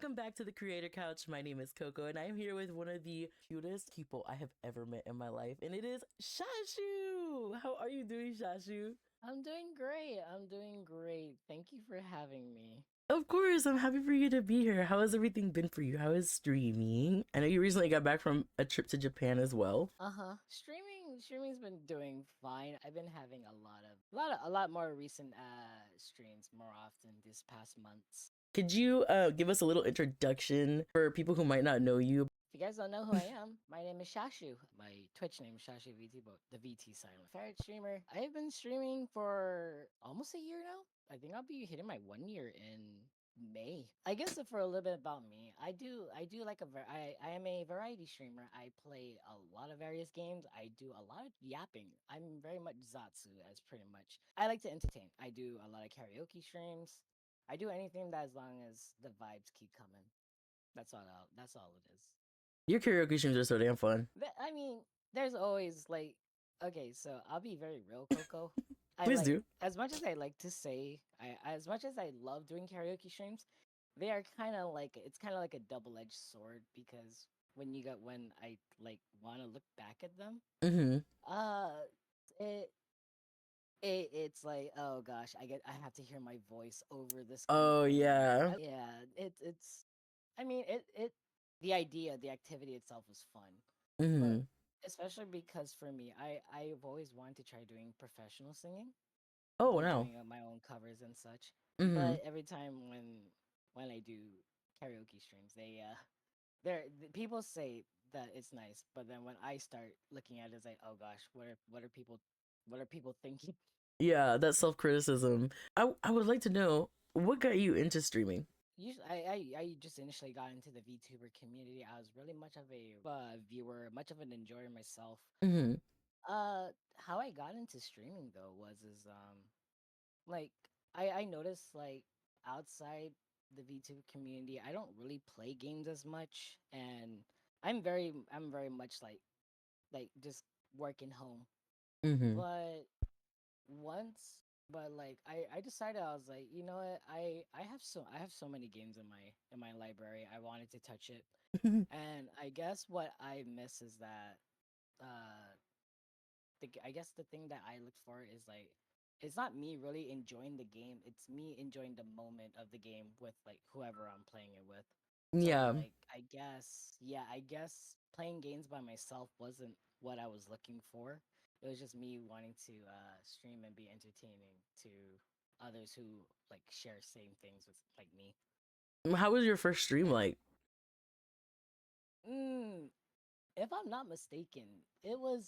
Welcome back to the Creator Couch. My name is Coco, and I am here with one of the cutest people I have ever met in my life, and it is Shashu. How are you doing, Shashu? I'm doing great. I'm doing great. Thank you for having me. Of course, I'm happy for you to be here. How has everything been for you? How is streaming? I know you recently got back from a trip to Japan as well. Uh-huh. Streaming's been doing fine. I've been having a lot more recent streams more often this past months. Could you give us a little introduction for people who might not know you? If you guys don't know who I am, my name is Shashu. My Twitch name is ShashuVT, but the VT silent. Favorite streamer. I've been streaming for almost a year now. I think I'll be hitting my 1 year in May. I guess for a little bit about me, I do like I am a variety streamer. I play a lot of various games. I do a lot of yapping. I'm very much Zatsu as pretty much. I like to entertain. I do a lot of karaoke streams. I do anything that as long as the vibes keep coming. That's all it is. Your karaoke streams are so damn fun. I mean, there's always like, okay, so I'll be very real, Coco. I Please like do. as much as I like to say, as much as I love doing karaoke streams, they are kind of like it's kind of like a double-edged sword because when I like want to look back at them, Mm-hmm. uh, it it's like oh gosh, I have to hear my voice over this kind of Oh thing. yeah. Yeah, it's I mean the idea, the activity itself is fun. But Mm-hmm. especially because for me, I've always wanted to try doing professional singing, Oh like no. doing my own covers and such. Mm-hmm. But every time when I do karaoke streams, people say that it's nice, but then when I start looking at it, it's like, oh gosh, what are people thinking? Yeah, that self criticism. I would like to know what got you into streaming. Usually, I just initially got into the VTuber community. I was really much of a viewer, much of an enjoyer myself. Mm-hmm. How I got into streaming though like I noticed like outside the VTuber community, I don't really play games as much, and I'm very much like just working home. Mm-hmm. But once, but like I decided I was like, you know what, I have so many games in my library. I wanted to touch it, and I guess what I miss is that uh I guess the thing that I look for is like it's not me really enjoying the game, it's me enjoying the moment of the game with like whoever I'm playing it with. So Yeah. like I guess playing games by myself wasn't what I was looking for. It was just me wanting to stream and be entertaining to others who like share same things with like me. How was your first stream like? Mm, if I'm not mistaken, it was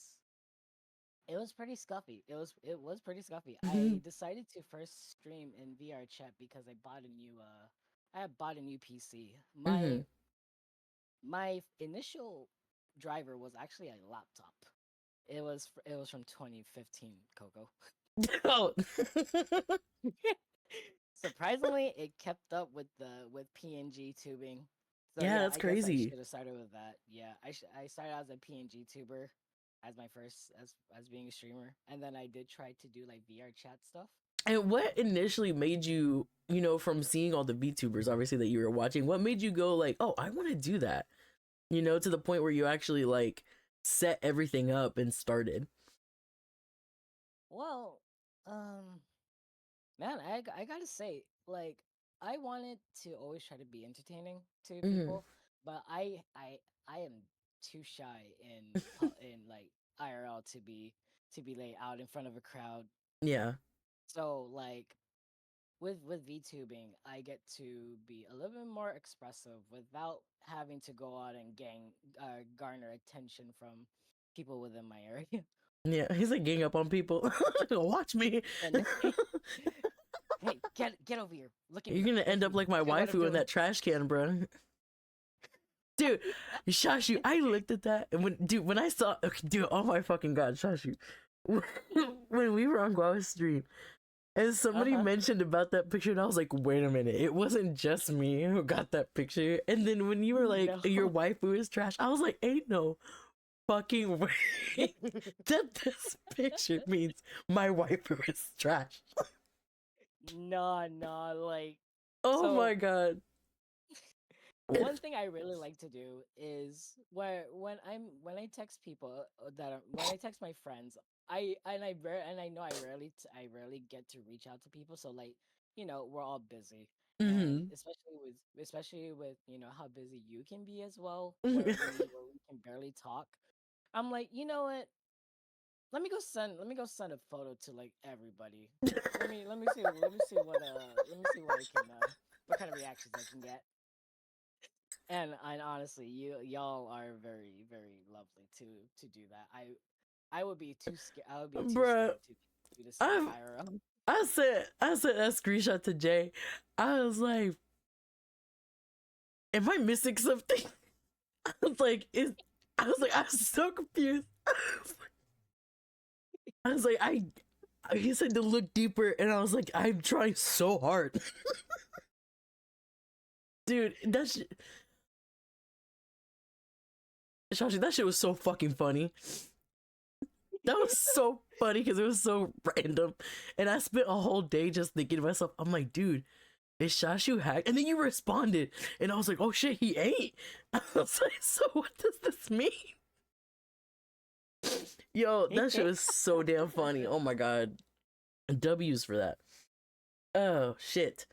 It was pretty scuffy. It was pretty scuffy. Mm-hmm. I decided to first stream in VR chat because I had bought a new PC. Mm-hmm. My initial driver was actually a laptop. It was from 2015, Coco. Oh. Surprisingly, it kept up with the with PNG tubing. So Yeah, yeah, that's I guess I crazy. should have started with that. Yeah, I started as a PNG tuber as my first as being a streamer, and then I did try to do like VR chat stuff. And what initially made you, from seeing all the VTubers, obviously that you were watching, what made you go like, oh, I want to do that? To the point where you actually like set everything up and started. Well, um, man, I gotta say, like, I wanted to always try to be entertaining to Mm-hmm. people, but I am too shy in like IRL to be like out in front of a crowd. Yeah. So like with VTubing, I get to be a little bit more expressive without having to go out and garner attention from people within my area. Yeah. He's like gang up on people. Watch me. And hey, get over here. Look at You're me. gonna end up like my Look at what I'm waifu in doing. that trash can, bro. Dude, Shashu, I looked at that and when I saw, okay, dude, oh my fucking god, Shashu, when we were on Guava's stream and somebody Uh-huh. mentioned about that picture, and I was like, wait a minute, it wasn't just me who got that picture. And then when you were like, No. your waifu is trash, I was like, ain't no fucking way that this picture means my waifu is trash. No, no, like Oh my so god. one thing I really like to do is when I text people when I text my friends, I know I rarely get to reach out to people. So like, we're all busy, and Mm-hmm. especially with how busy you can be as well, where we can barely talk. I'm like, you know what? Let me go send a photo to like everybody. Let me see what I can what kind of reactions I can get. And honestly, y'all are very very lovely to do that. I would be too scared. I would be too Bruh, scared to do this in I IRL. I sent that screenshot to Jay. I was like, am I missing something? I was like, I was so confused. I was like, he said to look deeper, and I was like, I'm trying so hard. Dude, Shashi, that shit was so fucking funny. That was so funny because it was so random. And I spent a whole day just thinking to myself, I'm like, dude, is Shashu hacked? And then you responded, and I was like, oh shit, he ain't. I was like, so what does this mean? Yo, that shit was so damn funny. Oh my god. W's for that. Oh shit.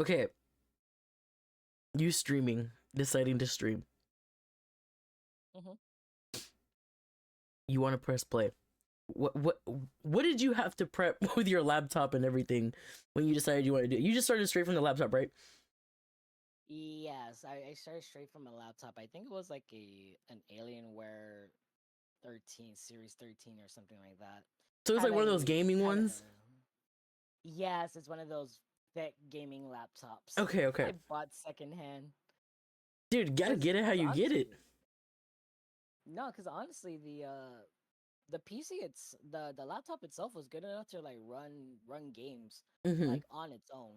Okay, you streaming, deciding to stream. Hmm. You want to press play. What did you have to prep with your laptop and everything when you decided you want to do it? You just started straight from the laptop, right? Yes, I started straight from a laptop. I think it was like an Alienware 13 Series 13 or something like that. So it's Had like one of those gaming had a ones. Yes, it's one of those thick gaming laptops. Okay, okay. I bought secondhand. Dude, gotta get it how Cause you get it. honestly, no, cause honestly, the PC the laptop itself was good enough to like run games Mm-hmm. like on its own.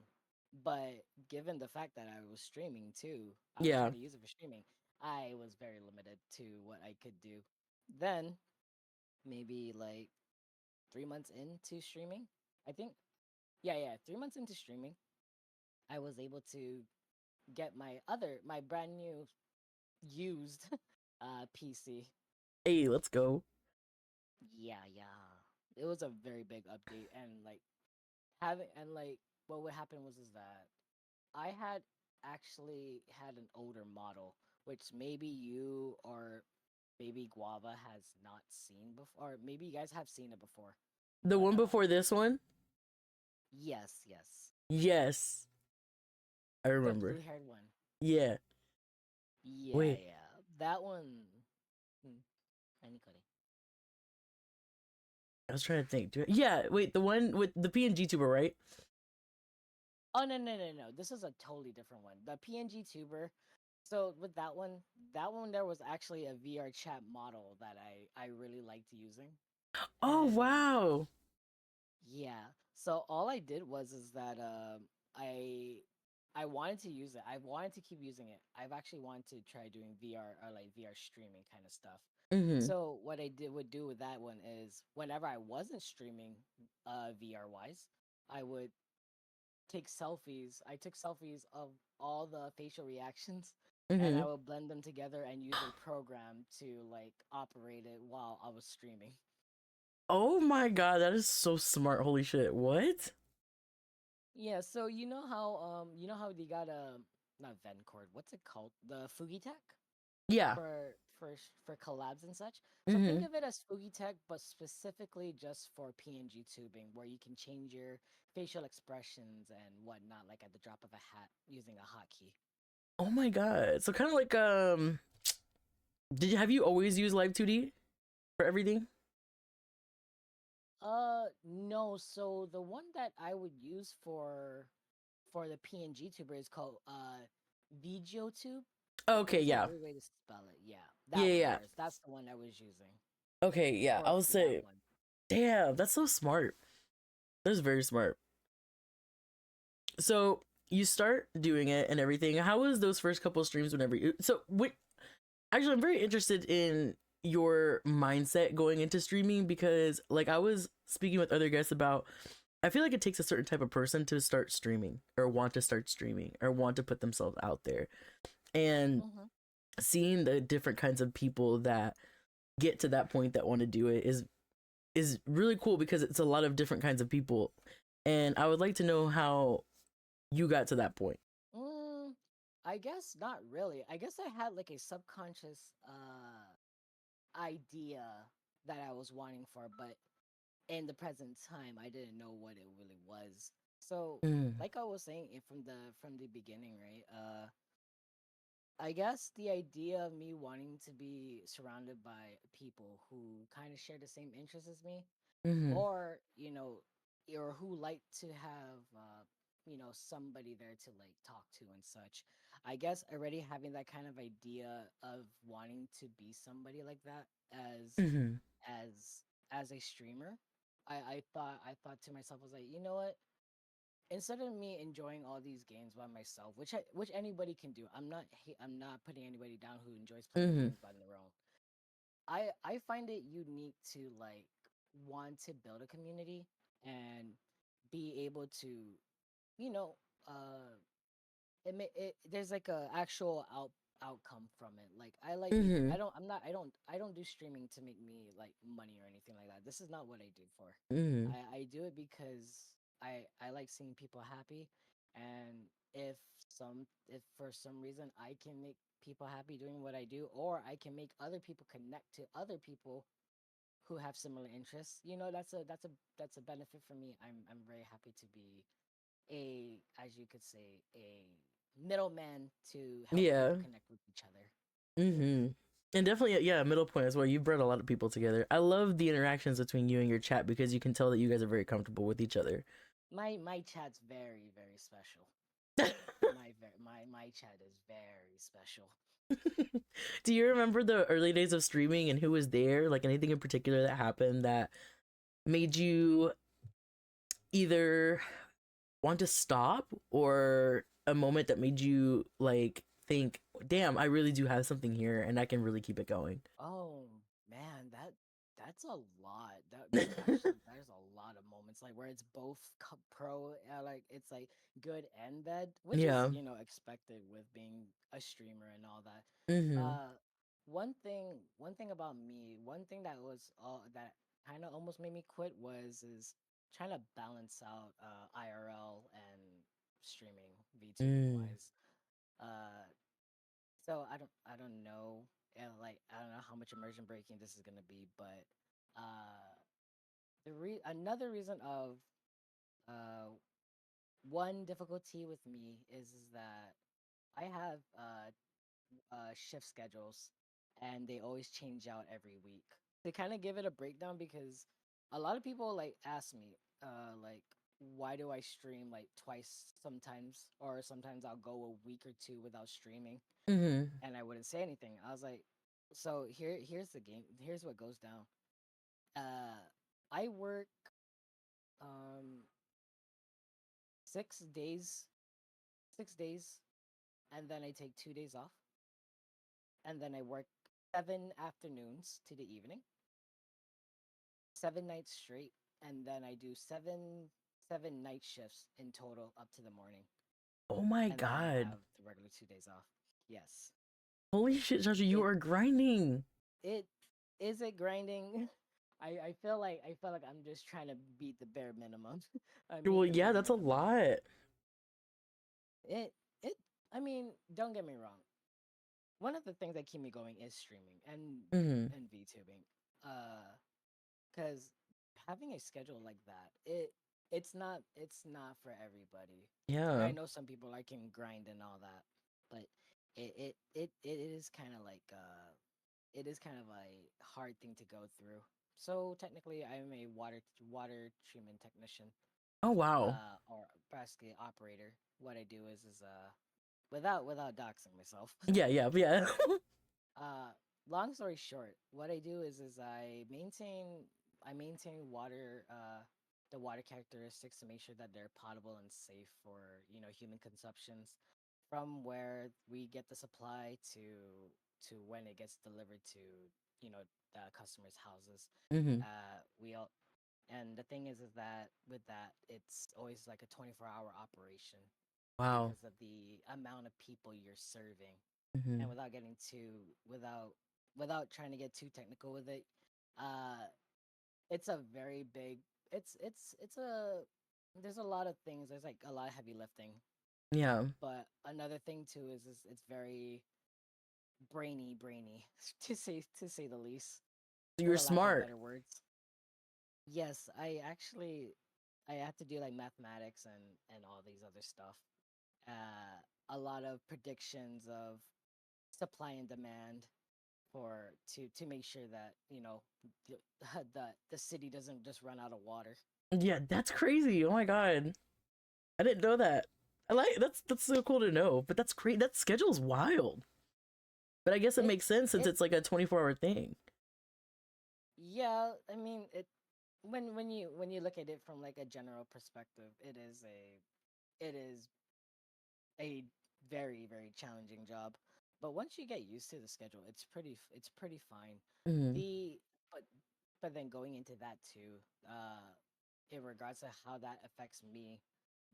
But given the fact that I was streaming too, I was Yeah. trying to use it for streaming. I was very limited to what I could do. Then maybe like 3 months into streaming, I think. Yeah, 3 months into streaming, I was able to get my brand new used PC. Hey, let's go. Yeah. It was a very big update, and like having and like what would happen was is that I had actually had an older model, which maybe you or maybe Guava has not seen before, or maybe you guys have seen it before. The But one before this one? yes, Yes. I the remember. blue-haired one. Yeah. Yeah, Wait. yeah, that one. Hmm, Anikore. I was trying to think. Yeah, wait, the one with the PNG tuber, right? Oh no! This is a totally different one. The PNG tuber. So with that one there was actually a VR chat model that I really liked using, Oh and wow. yeah. So all I did was is that I wanted to use it. I wanted to keep using it. I've actually wanted to try doing VR or like VR streaming kind of stuff. Mm-hmm. So what I did would do with that one is whenever I wasn't streaming VR wise, I would take selfies. I took selfies of all the facial reactions and Mm-hmm. I would blend them together and use a program to like operate it while I was streaming. Oh my god, that is so smart. Holy shit. What? Yeah, so you know how they got a not Vencord, what's it called? The Fugi Tech Yeah. for collabs and such. So think Mm-hmm. of it as Fugi Tech, but specifically just for PNG tubing, where you can change your facial expressions and whatnot, like at the drop of a hat using a hotkey. Oh my god. So kind of like have you always used Live 2D for everything? No. So the one that I would use for the PNG tuber is called VGOTube. Okay, It's a yeah. weird way to spell it. Yeah, Yeah, that one. yeah. Yes, that's the one I was using Okay, yeah. I would for that say, one. damn, that's so smart. That's very smart. So you start doing it and everything. How was those first couple streams whenever you so what actually I'm very interested in your mindset going into streaming because like I was speaking with other guests about I feel like it takes a certain type of person to start streaming or want to start streaming or want to put themselves out there. And Mm-hmm. seeing the different kinds of people that get to that point that want to do it is really cool because it's a lot of different kinds of people. And I would like to know how you got to that point. Mm, I guess not really. I guess I had like a subconscious idea that I was wanting for, but in the present time, I didn't know what it really was. So, Mm. like I was saying from the beginning, right? I guess the idea of me wanting to be surrounded by people who kind of share the same interests as me, Mhm. or or who like to have somebody there to like talk to and such. I guess already having that kind of idea of wanting to be somebody like that Mhm. as as a streamer, I thought to myself, I was like, you know what, instead of me enjoying all these games by myself, which anybody can do, I'm not putting anybody down who enjoys playing the Mhm. games by their own. I find it unique to like want to build a community and be able to, you know, uh there's like a actual outcome from it. Like I like making Mhm. I don't do streaming to make me like money or anything like that. This is not what I do for. Mhm. I do it because I like seeing people happy, and if for some reason I can make people happy doing what I do, or I can make other people connect to other people who have similar interests, that's a benefit for me. I'm very happy to be a, as you could say, a middleman to help people Yeah. connect with each other. Mhm. And definitely, yeah, middle point as well. You brought a lot of people together. I love the interactions between you and your chat because you can tell that you guys are very comfortable with each other. My chat's very very special. My chat is very special. Do you remember the early days of streaming and who was there? Like anything in particular that happened that made you either want to stop or a moment that made you like think, damn, I really do have something here and I can really keep it going? Oh man, that's a lot. There's actually there's a lot of moments like where it's both pro, like it's like good and bad, which is Yeah. expected with being a streamer and all that. Mm-hmm. Uh, one thing about me, one thing that was that kind of almost made me quit was is trying to balance out IRL and streaming, VTubing Mm. wise. Uh, so I don't know, and like I don't know how much immersion breaking this is gonna be, but uh, another reason of uh one difficulty with me is that I have shift schedules, and they always change out every week. To kind of give it a breakdown, because a lot of people like ask me, like, why do I stream like twice sometimes, or sometimes I'll go a week or two without streaming, Mm-hmm. and I wouldn't say anything. I was like, so here's the game. Here's what goes down. Uh, I work um 6 days, 6 days, and then I take 2 days off, and then I work 7 afternoons to the evening, 7 nights straight, and then I do seven night shifts in total up to the morning, Oh my and then I god. have the regular 2 days off. Yes, Holy shit, Shashu, you it are grinding. it is it grinding. I feel like I'm just trying to beat the bare minimum. I Well, meet the yeah, bare that's a minimum. lot. It it I mean, don't get me wrong. One of the things that keep me going is streaming Mm-hmm. and VTubing. Cuz having a schedule like that, it's not for everybody. I Yeah. know some people like can grind and all that, but it is kind of like it is kind of a hard thing to go through. So technically, I'm a water treatment technician, Oh wow. or basically operator. What I do is without doxing myself. Yeah, yeah, yeah. uh, long story short, what I do is I maintain water the water characteristics to make sure that they're potable and safe for human consumptions, from where we get the supply to when it gets delivered to the customers' houses. Mm-hmm. We all And the thing is that with that, it's always like a 24-hour operation Wow. because of the amount of people you're serving. Mm-hmm. and without getting too without trying to get too technical with it, uh, it's a very big. It's a there's a lot of things. There's like a lot of heavy lifting, Yeah. but another thing too is it's very brainy to say the least, for You're the lack of smart. better words. Yes, I had to do like mathematics and all these other stuff. A lot of predictions of supply and demand for to make sure that the the city doesn't just run out of water. Yeah, that's crazy. Oh my god. I didn't know that. I like that's so cool to know. But that's great. That schedule's wild. But I guess it It makes sense since it it's like a 24-hour thing. Yeah, I mean it when you look at it from like a general perspective, it is a very challenging job. But once you get used to the schedule, it's pretty fine. Mm-hmm. The but but then going into that too, in regards to how that affects me,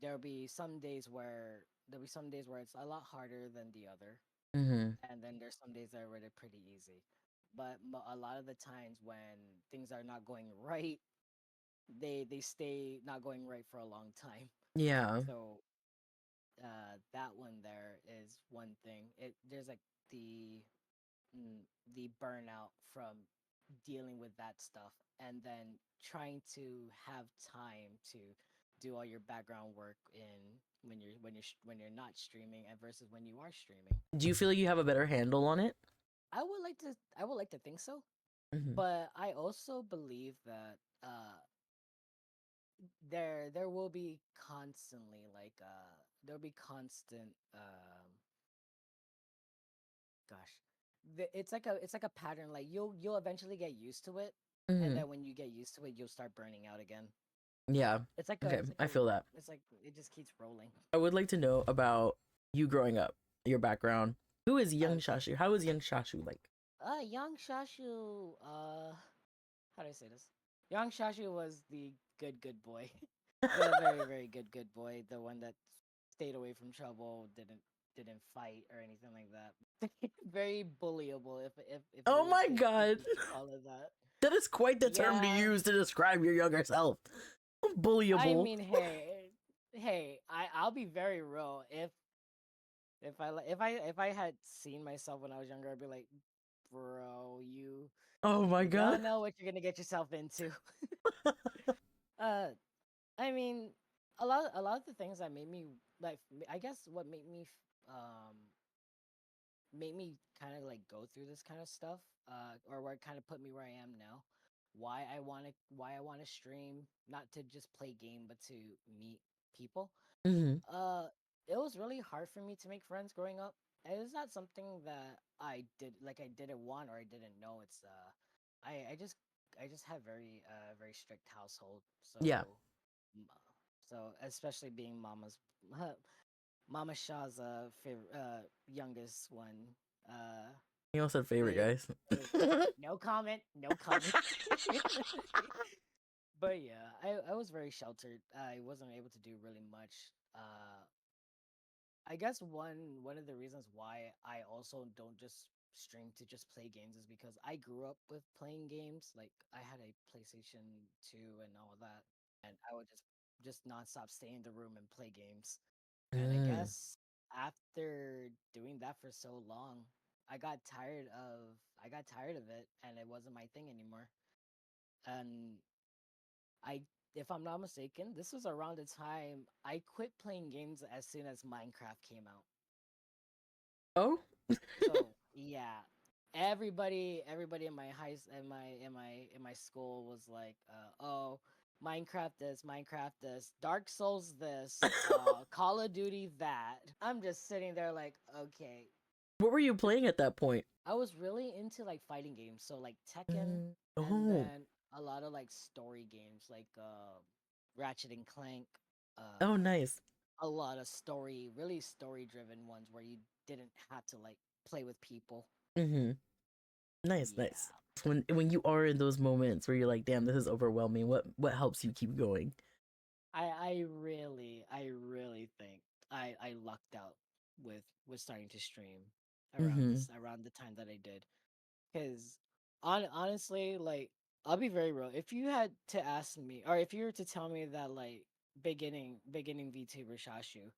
there'll be some days where it's a lot harder than the other, Mm-hmm. and then there's some days that are really pretty easy. But a lot of the times when things are not going right, they stay not going right for a long time. Yeah. So that one there is one thing. There's like the mm, the burnout from dealing with that stuff, and then trying to have time to do all your background work in when you're not streaming and versus when you are streaming. Do you feel like you have a better handle on it? I would like to think so, Mm-hmm. but I also believe that there will be constantly like there'll be constant gosh, it's like a pattern. Like you'll eventually get used to it, and Mm-hmm. then when you get used to it, you'll start burning out again. Yeah. It's like a Okay, it's like I a feel that. it's like it just keeps rolling. I would like to know about you growing up, your background. Who is young Okay. Shashu? How is young Shashu like? Young Shashu. How do I say this? Young Shashu was the good boy, the very good boy, the one that stayed away from trouble, didn't fight or anything like that. Very bullyable, if Oh my if god. you could call it that. That is quite the term to Yeah, use to describe your younger self. I Bullyable. mean, hey, I'll be very real. If I had seen myself when I was younger, I'd be like, bro, you Oh my you god. don't know what you're gonna get yourself into. uh, I mean, a lot of the things that made me like, I guess what made me kind of like go through this kind of stuff, or what kind of put me where I am now. Why I want to stream, not to just play game, but to meet people. Hmm. Uh, it was really hard for me to make friends growing up. And it's not something that I didn't want or I didn't know. It's I just have very strict household. Yeah. So especially being Mama Shaw's favorite youngest one. Uh, You all said favorite, it, guys. it no comment, no comment. But yeah, I was very sheltered. I wasn't able to do really much. I guess one of the reasons why I also don't just stream to just play games is because I grew up with playing games. Like I had a PlayStation 2 and all that, and I would just nonstop stay in the room and play games. And I Mm. guess after doing that for so long, I got tired of it, and it wasn't my thing anymore. And I if I'm not mistaken, this was around the time I quit playing games as soon as Minecraft came out. Oh? So yeah, everybody in my in my school was like, oh, Minecraft this, Dark Souls this, Call of Duty that. I'm just sitting there like, okay. What were you playing at that point? I was really into like fighting games, so like Tekken, Mm. and Oh. then a lot of like story games like Ratchet and Clank, uh, Oh, nice. a lot of really story driven ones where you didn't have to like play with people. Hmm. Nice, nice. Yeah. When you are in those moments where you're like, damn, this is overwhelming, what helps you keep going? I really think I lucked out with starting to stream. Mm-hmm. around the time that I did. Because honestly, like I'll be very real. If you had to ask me, or if you were to tell me that like beginning VTuber Shashu,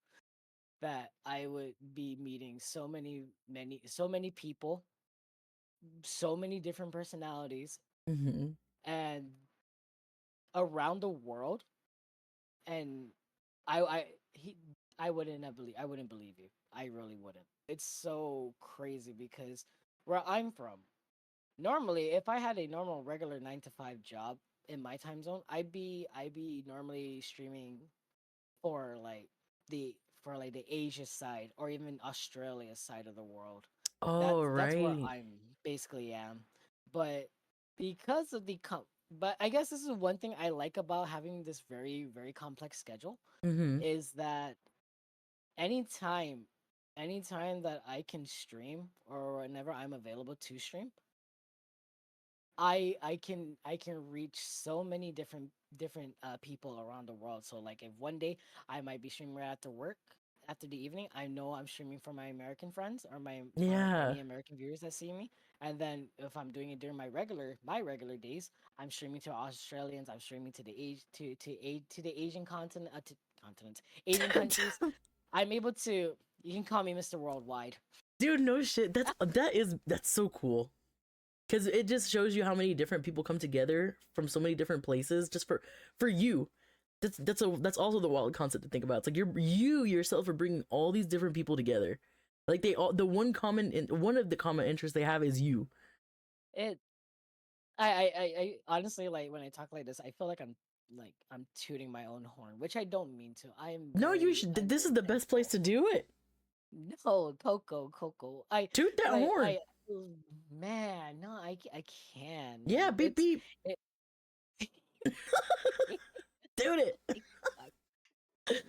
that I would be meeting so many people, so many different personalities, Mm-hmm. and around the world, and I he I wouldn't believe you. I really wouldn't. It's so crazy because where I'm from, normally if I had a normal regular 9 to 5 job in my time zone, I'd be normally streaming for like the the Asia side or even Australia side of the world. Oh, That's where right. I'm basically am. But because of but I guess this is one thing I like about having this very complex schedule Mm-hmm. is that anytime anytime that I can stream or whenever I'm available to stream, I can reach so many different people around the world. So like if one day I might be streaming right after work after the evening, I know I'm streaming for my American friends or my or Yeah. any American viewers that see me. And then if I'm doing it during my regular days, I'm streaming to Australians, I'm streaming to the to the Asian continent to continents, Asian countries. I'm able to you can call me Mr. Worldwide. Dude, no shit. That's so cool. Because it just shows you how many different people come together from so many different places just for you. That's also the wild concept to think about. It's like you yourself are bringing all these different people together. Like they all one of the common interests they have is you. It I honestly like when I talk like this, I feel like I'm tooting my own horn, which I don't mean to. No, you should. I'm This is very the best place thankful. to do it. No, Coco. Toot that Like horn. man, no, I can't, Yeah, man. beep beep. It Toot it.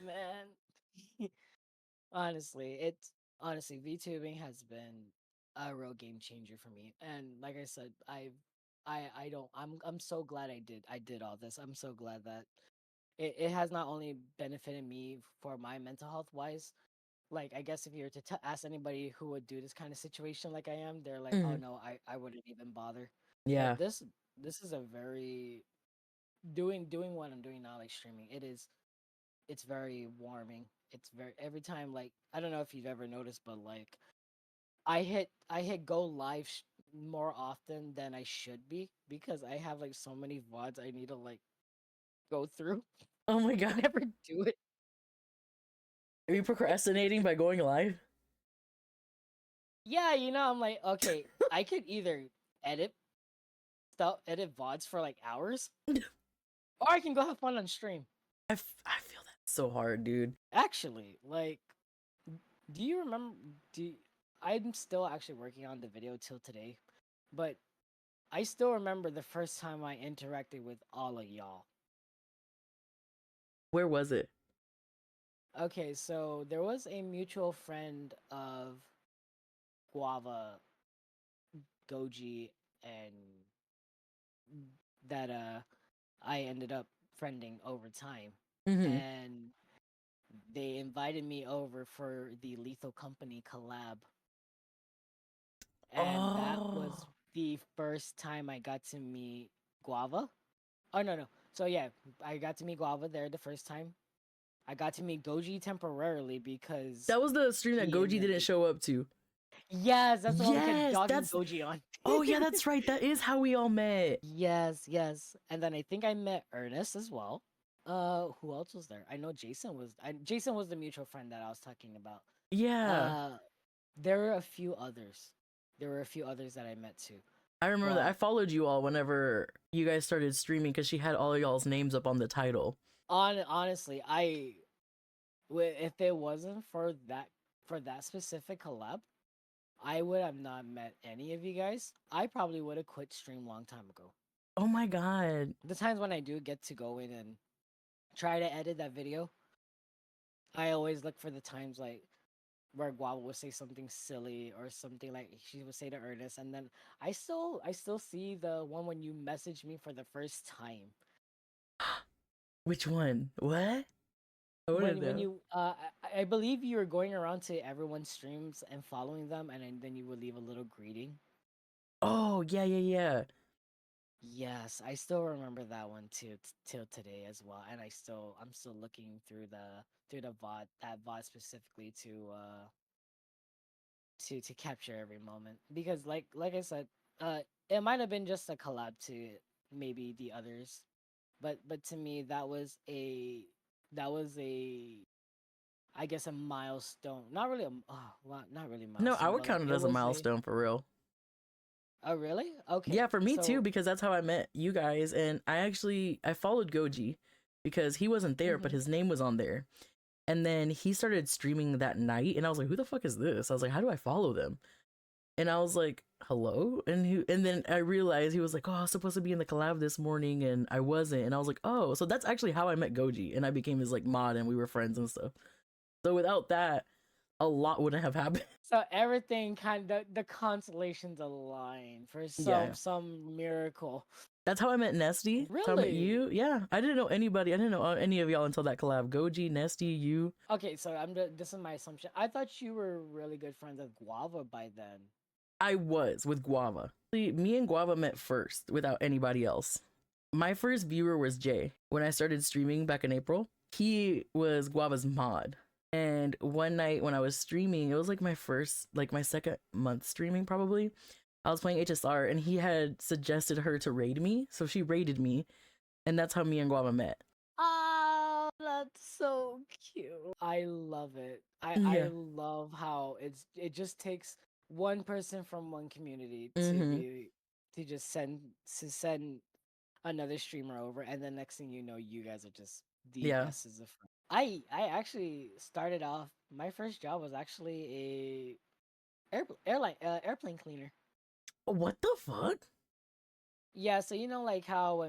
man. Honestly, it's honestly VTubing has been a real game changer for me. And like I said, I don't I'm so glad I did all this. I'm so glad that it has not only benefited me for my mental health wise, like I guess if you were to ask anybody who would do this kind of situation like I am, they're like, oh Mhm. no, I wouldn't even bother. But Yeah. this is a very doing what I'm doing now, like streaming. It's very warming. It's very every time like I don't know if you've ever noticed, but like I hit go live more often than I should be because I have like so many VODs I need to like go through. Oh my I god. never do it. Are you procrastinating by going live? Yeah, I'm like, okay, I could either edit edit VODs for like hours, or I can go have fun on stream. I feel that so hard, dude. Actually, like, do you remember? I'm still actually working on the video till today, but I still remember the first time I interacted with all of y'all. Where was it? Okay, so there was a mutual friend of Guava, Goji, and that I ended up friending over time. Mm-hmm. And they invited me over for the Lethal Company collab. And that was Oh, the first time I got to meet Guava. Oh no. So yeah, I got to meet Guava there the first time. I got to meet Goji temporarily because that was the stream that he Goji ended up didn't being. show up to. Yes, that's the one we kept Yes, dogging that's. Goji on. Oh yeah, that's right. That is how we all met. Yes. And then I think I met Ernest as well. Who else was there? I know Jason was the mutual friend that I was talking about. Yeah, Uh there were a few others. There were a few others that I met too. I remember that. I But followed you all whenever you guys started streaming because she had all of y'all's names up on the title. honestly, if it wasn't for that specific collab, I would have not met any of you guys. I probably would have quit stream long time ago. Oh my god. The times when I do get to go in and try to edit that video, I always look for the times like where Guava would say something silly or something like she would say to Ernest, and then I still see the one when you messaged me for the first time. Which one? What? I wouldn't when know. you I believe you were going around to everyone's streams and following them, and then you would leave a little greeting. Oh yeah, yeah, yeah. Yes, I still remember that one too till today as well, and I'm still looking through the VOD, that VOD specifically to capture every moment, because like I said, it might have been just a collab to maybe the others, but to me that was a, I guess, a milestone. Not really well, not really No, I milestone, would but like count it it as a was a. milestone for real. Oh really? Okay, Yeah, for me too, so. because that's how I met you guys. And I followed Goji because he wasn't there, but Mhm. his name was on there. And then he started streaming that night, and I was like, "Who the fuck is this?" I was like, "How do I follow them?" And I was like, "Hello," and then I realized he was like, "Oh, I was supposed to be in the collab this morning, and I wasn't." And I was like, "Oh, so that's actually how I met Goji, and I became his like mod, and we were friends and stuff." So without that, a lot wouldn't have happened. So everything kind of, the constellations align for Yeah, some miracle. that's how I met Nesty. That's how I met Really? you. Yeah, I didn't know anybody. I didn't know any of y'all until that collab. Goji, Nesty, you. Okay, so this is my assumption. I thought you were really good friends with Guava by then. I was with Guava. See, me and Guava met first without anybody else. My first viewer was Jay. When I started streaming back in April, he was Guava's mod. And one night when I was streaming, it was like my second month streaming probably. I was playing HSR and he had suggested her to raid me. So she raided me. And that's how me and Guava met. Oh, that's so cute. I love it. I Yeah. love how it just takes one person from one community Mm-hmm. to send another streamer over, and the next thing you know, you guys are just the Yeah. bestest of friends. I actually started off. My first job was actually a airplane cleaner. What the fuck? Yeah, so you know like how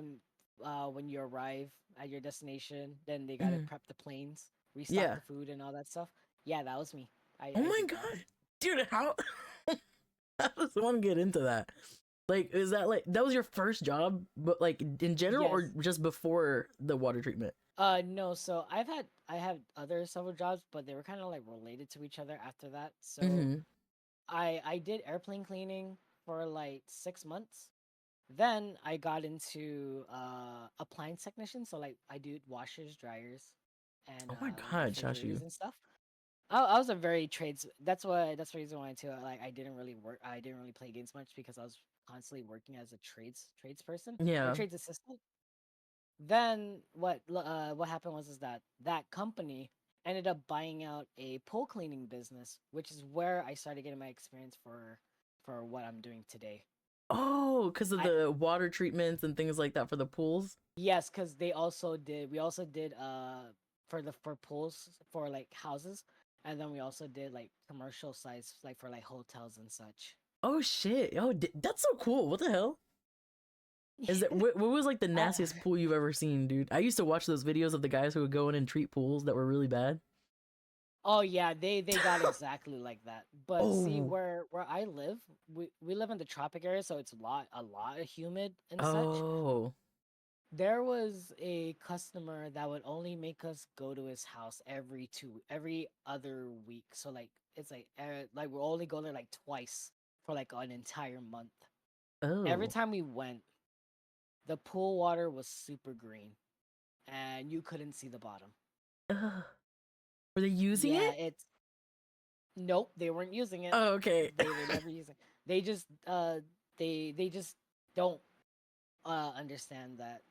when you arrive at your destination, then they gotta Mm-hmm. prep the planes, restock Yeah. the food and all that stuff. Yeah, that was me. Oh I my did that. god. Dude, how does one get into that? Like, is that like that was your first job, but like in general or Yes. just before the water treatment? No, so I have other several jobs, but they were kind of like related to each other after that. So Mm-hmm. I did airplane cleaning for like 6 months. Then I got into appliance technician. So like I do washers, dryers, and Oh my like god, refrigerators Shashu. and stuff. I was a very trades. That's the reason why too. Like I didn't really work. I didn't really play games much because I was constantly working as a tradesperson or Yeah. trades assistant. Then what happened was is that that company ended up buying out a pool cleaning business, which is where I started getting my experience for what I'm doing today. Oh, because of I the water treatments and things like that for the pools. Yes, because we also did for pools for like houses, and then we also did like commercial sites like for like hotels and such. Oh shit. Oh, that's so cool. What the hell? Is that what was like the I, nastiest pool you've ever seen, dude? I used to watch those videos of the guys who would go in and treat pools that were really bad. oh yeah, they got exactly like that. But see, Oh. where I live, we live in the tropic area, so it's a lot of humid and such. Oh. There was a customer that would only make us go to his house every other week. So like it's like we'll only go there like twice for like an entire month. Every Oh. time we went, the pool water was super green and you couldn't see the bottom. Ugh. Were they using Yeah, it? it's nope, they weren't using it. Oh, okay. They were never using. They just they just don't understand that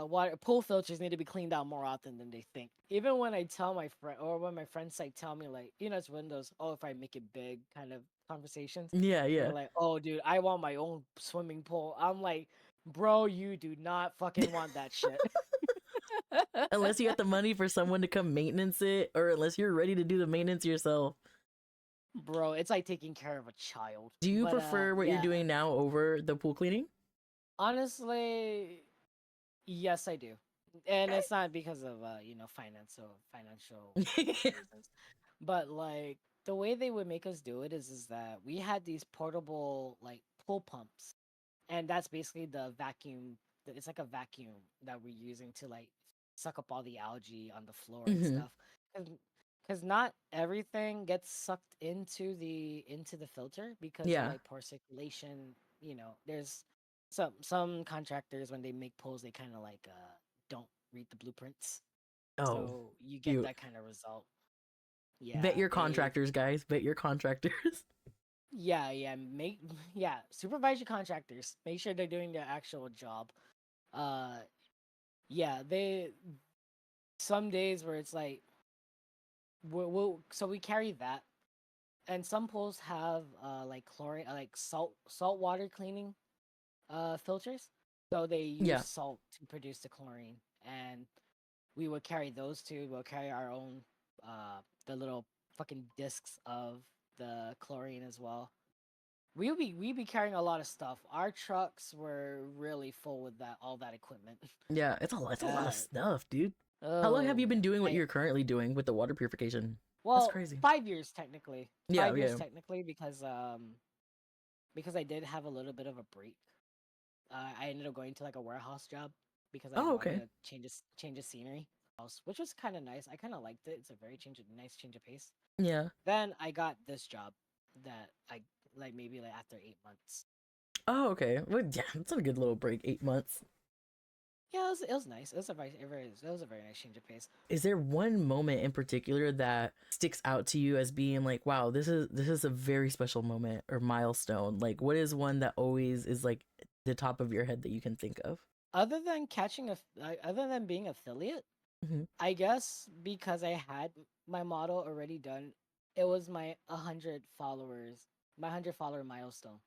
water pool filters need to be cleaned out more often than they think. Even when I tell my friend or when my friends like tell me like, it's windows, oh, if I make it big kind of conversations, Yeah, they're yeah. like, oh dude, I want my own swimming pool. I'm like, bro, you do not fucking want that shit. Unless you got the money for someone to come maintenance it, or unless you're ready to do the maintenance yourself. Bro, it's like taking care of a child. Do you But prefer what you're yeah, doing now over the pool cleaning? honestly, yes, I do. And it's not because of financial reasons. But like the way they would make us do it is that we had these portable like pool pumps, and that's basically the vacuum. It's like a vacuum that we're using to like suck up all the algae on the floor and Mm-hmm. stuff. Because not everything gets sucked into the filter because of Yeah. like poor circulation. There's some contractors when they make pulls, they kind of like don't read the blueprints, Oh, so you get cute. that kind of result. Bet Yeah, your contractors, guys. Bet your contractors. make yeah, supervise your contractors. Make sure they're doing their actual job. Uh, yeah, they some days where it's like so we carry that, and some pools have like chlorine, like salt water cleaning filters. So they use Yeah. salt to produce the chlorine, and we would carry those too. We'll carry our own the little fucking discs of the chlorine as well. We be carrying a lot of stuff. Our trucks were really full with that all that equipment. Yeah. It's a lot of Uh stuff, dude. How long have oh, you been doing what I you're currently doing with the water purification? That's well, crazy. 5 years technically. Yeah. 5 years Yeah. technically because I did have a little bit of a break. I ended up going to like a warehouse job because I Oh, wanted okay. to change of scenery, which was kind of nice. I kind of liked it. It's a very nice change of pace. Yeah. Then I got this job that I like maybe like after 8 months. Oh, okay. Well, yeah, it's a good little break. 8 months. Yeah, it was nice. It was a very nice change of pace. Is there one moment in particular that sticks out to you as being like, wow, this is a very special moment or milestone? Like, what is one that always is like the top of your head that you can think of? Other than being affiliate, Hmm. I guess because I had my model already done, it was my 100 follower milestone.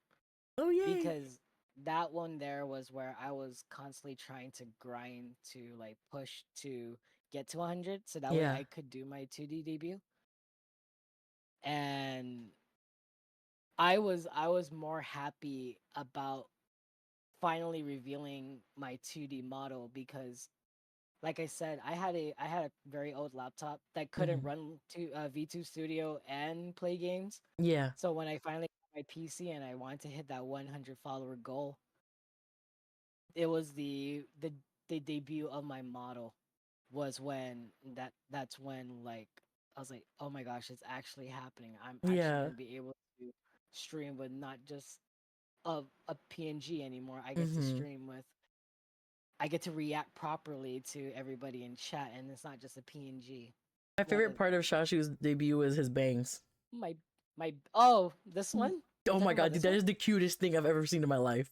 Oh, yay! Because that one there was where I was constantly trying to grind to like push to get to 100 so that way Yeah, I could do my 2D debut. And I was more happy about finally revealing my 2D model because like I said, I had a very old laptop that couldn't hmm, run to V2 Studio and play games. yeah, So when I finally got my PC and I wanted to hit that 100 follower goal, it was the debut of my model was when that's when like I was like, oh my gosh, it's actually happening. I'm actually yeah. gonna be able to stream with not just a PNG anymore. Hmm. I get to react properly to everybody in chat, and it's not just a PNG. My Uh, favorite part of Shashu's debut was his bangs. my oh, this Mm. one? You Oh my talking about god, dude, this that one? is the cutest thing I've ever seen in my life.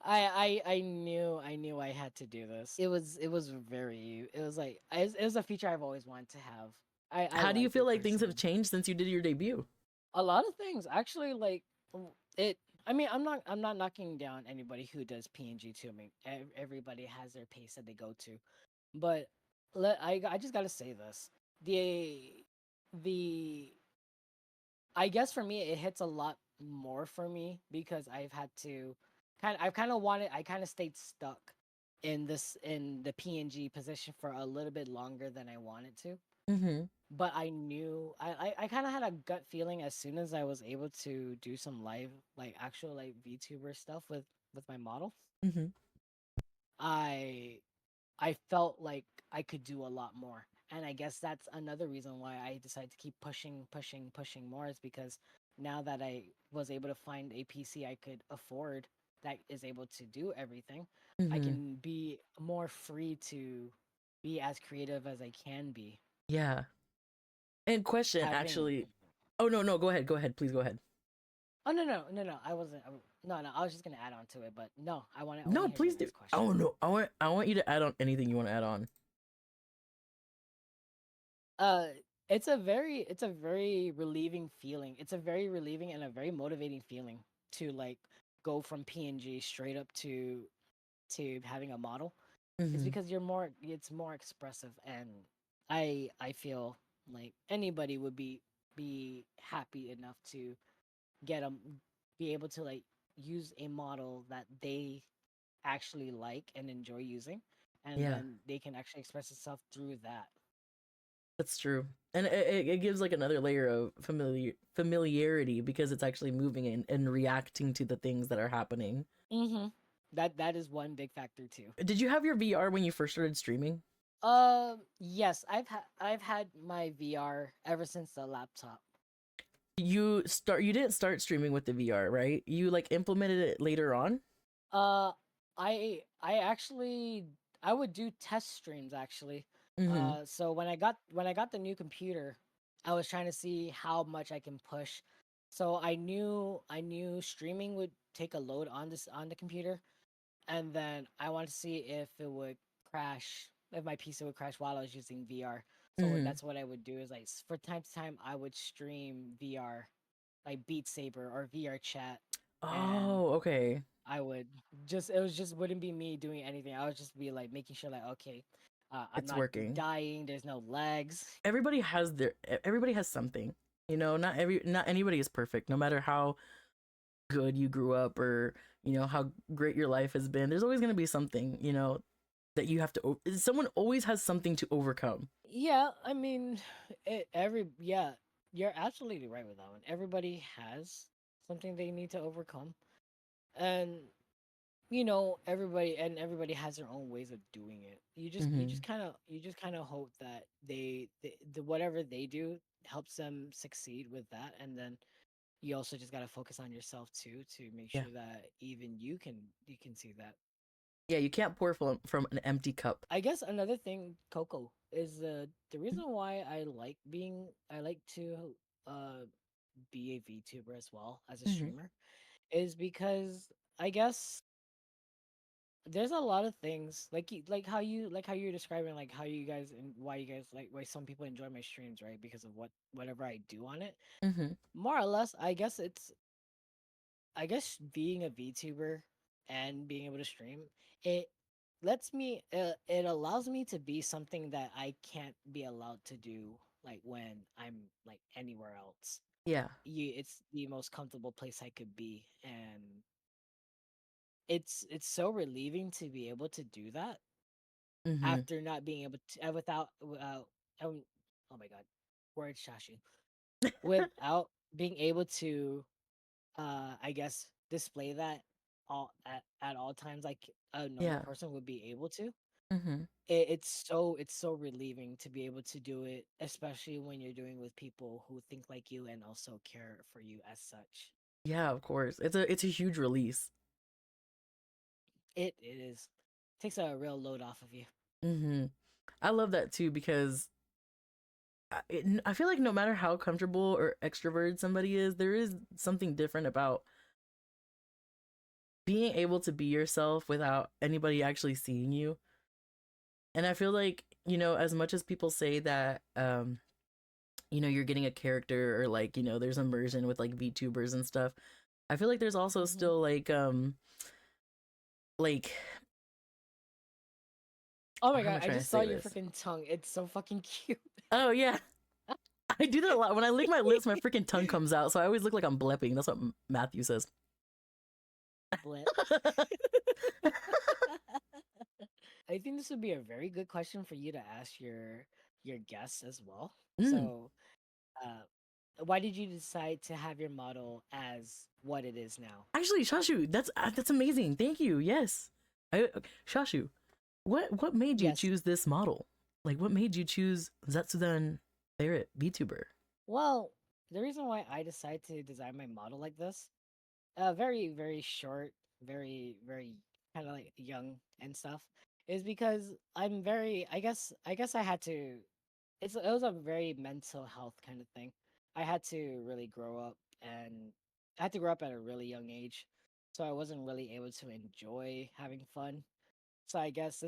I knew I had to do this. It was a feature I've always wanted to have. I How do you liked feel it like things have personally. changed since you did your debut? A lot of things actually like it. I mean, I'm not knocking down anybody who does PNG too. I mean, everybody has their pace that they go to, but I just gotta say this. The I guess for me it hits a lot more for me because I've kind of wanted I kind of stayed stuck in the PNG position for a little bit longer than I wanted to. Hmm. But I knew I kind of had a gut feeling as soon as I was able to do some live like actual like VTuber stuff with my model. Hmm. I I felt like I could do a lot more. And I guess that's another reason why I decided to keep pushing more is because now that I was able to find a PC I could afford that is able to do everything, I Hmm. can be more free to be as creative as I can be. Yeah. And question, Having actually. Oh no, no, go ahead, go ahead, please go ahead. Oh no, I wasn't no, I was just going to add on to it, but no, I want to No, hear your please do. next question. Oh no, I want you to add on anything you want to add on. Uh, it's a very relieving feeling. It's a very relieving and a very motivating feeling to like go from PNG straight up to having a model. It's Hmm. because it's more expressive, and I feel like anybody would be happy enough to get a be able to like use a model that they actually like and enjoy using, and Yeah, then they can actually express itself through that. that's true. And it gives like another layer of familiarity because it's actually moving and reacting to the things that are happening. Mm-hmm. That is one big factor too. Did you have your VR when you first started streaming? Yes, I've had my VR ever since the laptop. You didn't start streaming with the VR, right? You like implemented it later on? Uh, I actually I would do test streams actually. Mhm. So when I got the new computer, I was trying to see how much I can push. So I knew streaming would take a load on this on the computer, and then I wanted to see if it would crash, if my PC would crash while I was using VR. So Mhm. that's what I would do is like for time to time I would stream VR, like Beat Saber or VR chat, and Oh, okay. I would just it was just wouldn't be me doing anything. I would just be like making sure like okay, I'm It's not working. dying. There's no lags. Everybody has something. Not anybody is perfect, no matter how good you grew up or, how great your life has been. There's always going to be something, that you have to someone always has something to overcome. Yeah, I mean, yeah, you're absolutely right with that one. Everybody has something they need to overcome, and everybody has their own ways of doing it. Mhm. You just kind of hope that the whatever they do helps them succeed with that, and then you also just got to focus on yourself too to make Yeah. sure that even you can see that. Yeah, you can't pour from an empty cup. I guess another thing, Coco, is the reason why I like to uh be a VTuber as well as a Mhm. streamer is because I guess there's a lot of things like how you're describing like how you guys and why you guys like why some people enjoy my streams, right? Because of whatever I do on it. Mhm. More or less, I guess being a VTuber and being able to stream, it it allows me to be something that I can't be allowed to do like when I'm like anywhere else. Yeah. It's the most comfortable place I could be, and it's so relieving to be able to do that Mhm. after not being able to without um, oh my god, word Shashu, without being able to I guess display that all at all times like a normal Yeah. person would be able to. Mhm. It's so relieving to be able to do it, especially when you're doing with people who think like you and also care for you as such. Yeah, of course. It's a huge release. It is takes a real load off of you. Mhm. I love that too because I feel like no matter how comfortable or extroverted somebody is, there is something different about being able to be yourself without anybody actually seeing you. And I feel like, as much as people say that, you're getting a character or like, there's immersion with like VTubers and stuff, I feel like there's also Hmm. still like, Oh my how am I god, I trying to just saw say your this? freaking tongue. It's so fucking cute. Oh, yeah. I do that a lot. When I lick my lips, my freaking tongue comes out. So I always look like I'm blepping. That's what Matthew says. Blip. I think this would be a very good question for you to ask your guests as well. Mm. So, uh, why did you decide to have your model as what it is now? Actually, Shashu, that's amazing. Thank you. Yes. Shashu, what made you Yes. choose this model? Like, what made you choose Zetsudan Barrett VTuber? Well, the reason why I decided to design my model like this, very very short, very kind of like young and stuff, is because I'm very. I guess I had to. It was a very mental health kind of thing. I had to really grow up, and I had to grow up at a really young age, so I wasn't really able to enjoy having fun. So I guess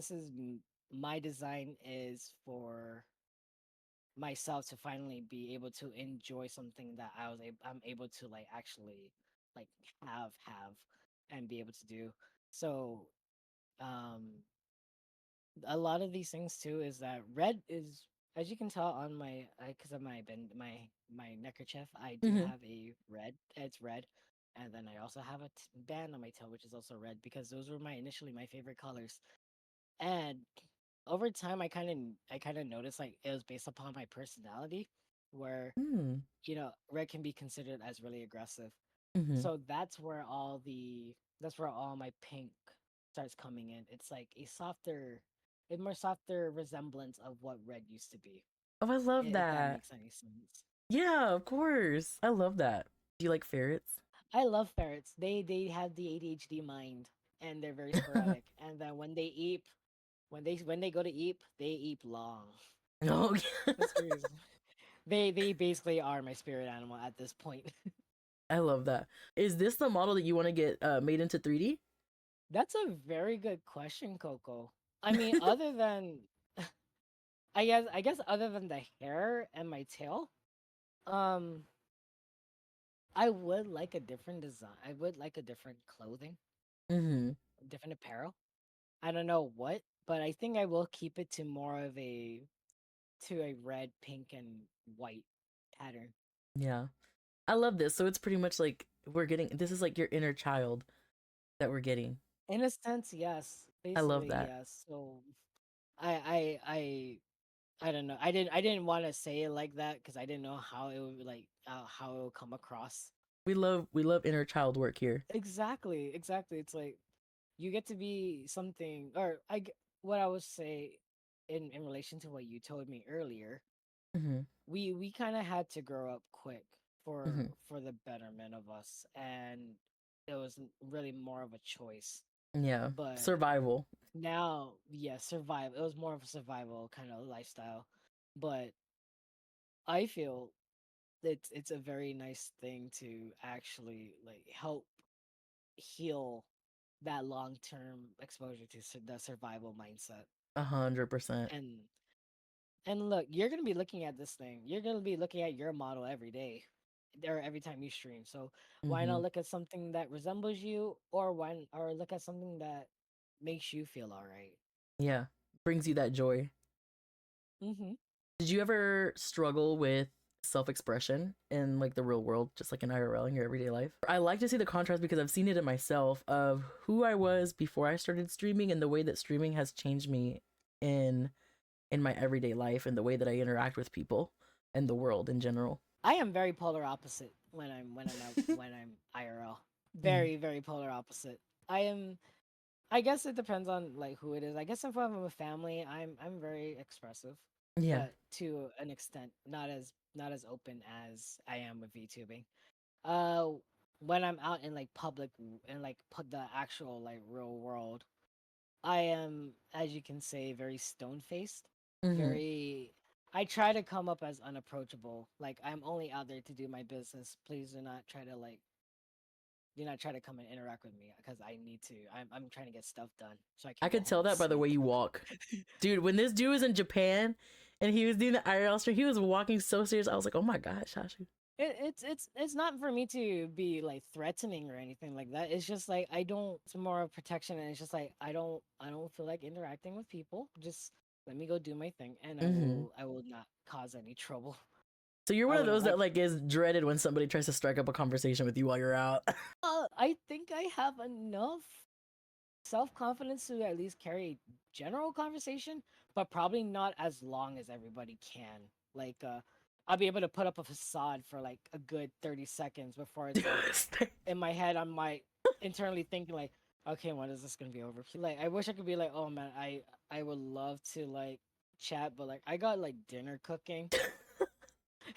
my design is for myself to finally be able to enjoy something that I'm able to like actually like have and be able to do. So um a lot of these things too is that red is, as you can tell on my because of my neckerchief, I do Mm-hmm. have a red. It's red, and then I also have a band on my tail which is also red because those were my initially my favorite colors. And over time, I kind of noticed like it was based upon my personality, where Mm. red can be considered as really aggressive. Mm-hmm. So that's where all my pink starts coming in. It's like a more softer resemblance of what red used to be. Oh, I love If that that. makes any sense. Yeah, of course. I love that. Do you like ferrets? I love ferrets. They have the ADHD mind and they're very sporadic. And then when they go to eat, they eat long. No. That's the reason. They basically are my spirit animal at this point. I love that. Is this the model that you want to get made into 3D? That's a very good question, Coco. I mean, other than I guess other than the hair and my tail, um, I would like a different design. I would like a different clothing, Mm-hmm. different apparel. I don't know what, but I think I will keep it to more of a red, pink, and white pattern. Yeah. I love this. So it's pretty much like we're getting this is like your inner child that we're getting. In a sense, yes. I love Basically, that. yes. So I don't know. I didn't want to say it like that because I didn't know how it would how it would come across. We love inner child work here. Exactly, exactly. It's like you get to be something, or what I would say in relation to what you told me earlier. Mm-hmm. We kind of had to grow up quick Mm-hmm. for the betterment of us, and it was really more of a choice. Yeah. But Survival. now, yeah, survive. It was more of a survival kind of lifestyle. But I feel it's a very nice thing to actually like help heal that long-term exposure to the survival mindset. 100%. And look, you're gonna be looking at this thing. You're gonna be looking at your model every day, or every time you stream. So why Mm-hmm. not look at something that resembles you, or look at something that makes you feel all right? Yeah. Brings you that joy. Mm-hmm. Did you ever struggle with self-expression in like the real world, just like in IRL in your everyday life? I like to see the contrast because I've seen it in myself of who I was before I started streaming and the way that streaming has changed me in in my everyday life and the way that I interact with people and the world in general. I am very polar opposite when I'm IRL. Mm. Very, very polar opposite. I am. I guess it depends on like who it is. I guess if I'm with family, I'm very expressive, Yeah. but to an extent, not as open as I am with VTubing. When I'm out in like public and like put the actual like real world, I am, as you can say, very stone faced. Hmm. Very. I try to come up as unapproachable. Like I'm only out there to do my business. Please do not try to come and interact with me because I need to. I'm trying to get stuff done so I I can go could home tell and that by the way sleep. you walk. Dude, when this dude was in Japan and he was doing the IRL stream, he was walking so serious. I was like, oh my God, Shashu. It's not for me to be like threatening or anything like that. It's just like I don't. It's more of protection, and it's just like I don't feel like interacting with people. Just let me go do my thing, and Hmm. I will not cause any trouble. So you're I one of wouldn't those that like. like is dreaded when somebody tries to strike up a conversation with you while you're out. I think I have enough self confidence to at least carry general conversation, but probably not as long as everybody can. Like, I'll be able to put up a facade for like a good 30 seconds before it's like in my head, I'm like internally thinking like, okay, when is this gonna be over? Like, I wish I could be like, oh man, I would love to like chat, but like I got like dinner cooking,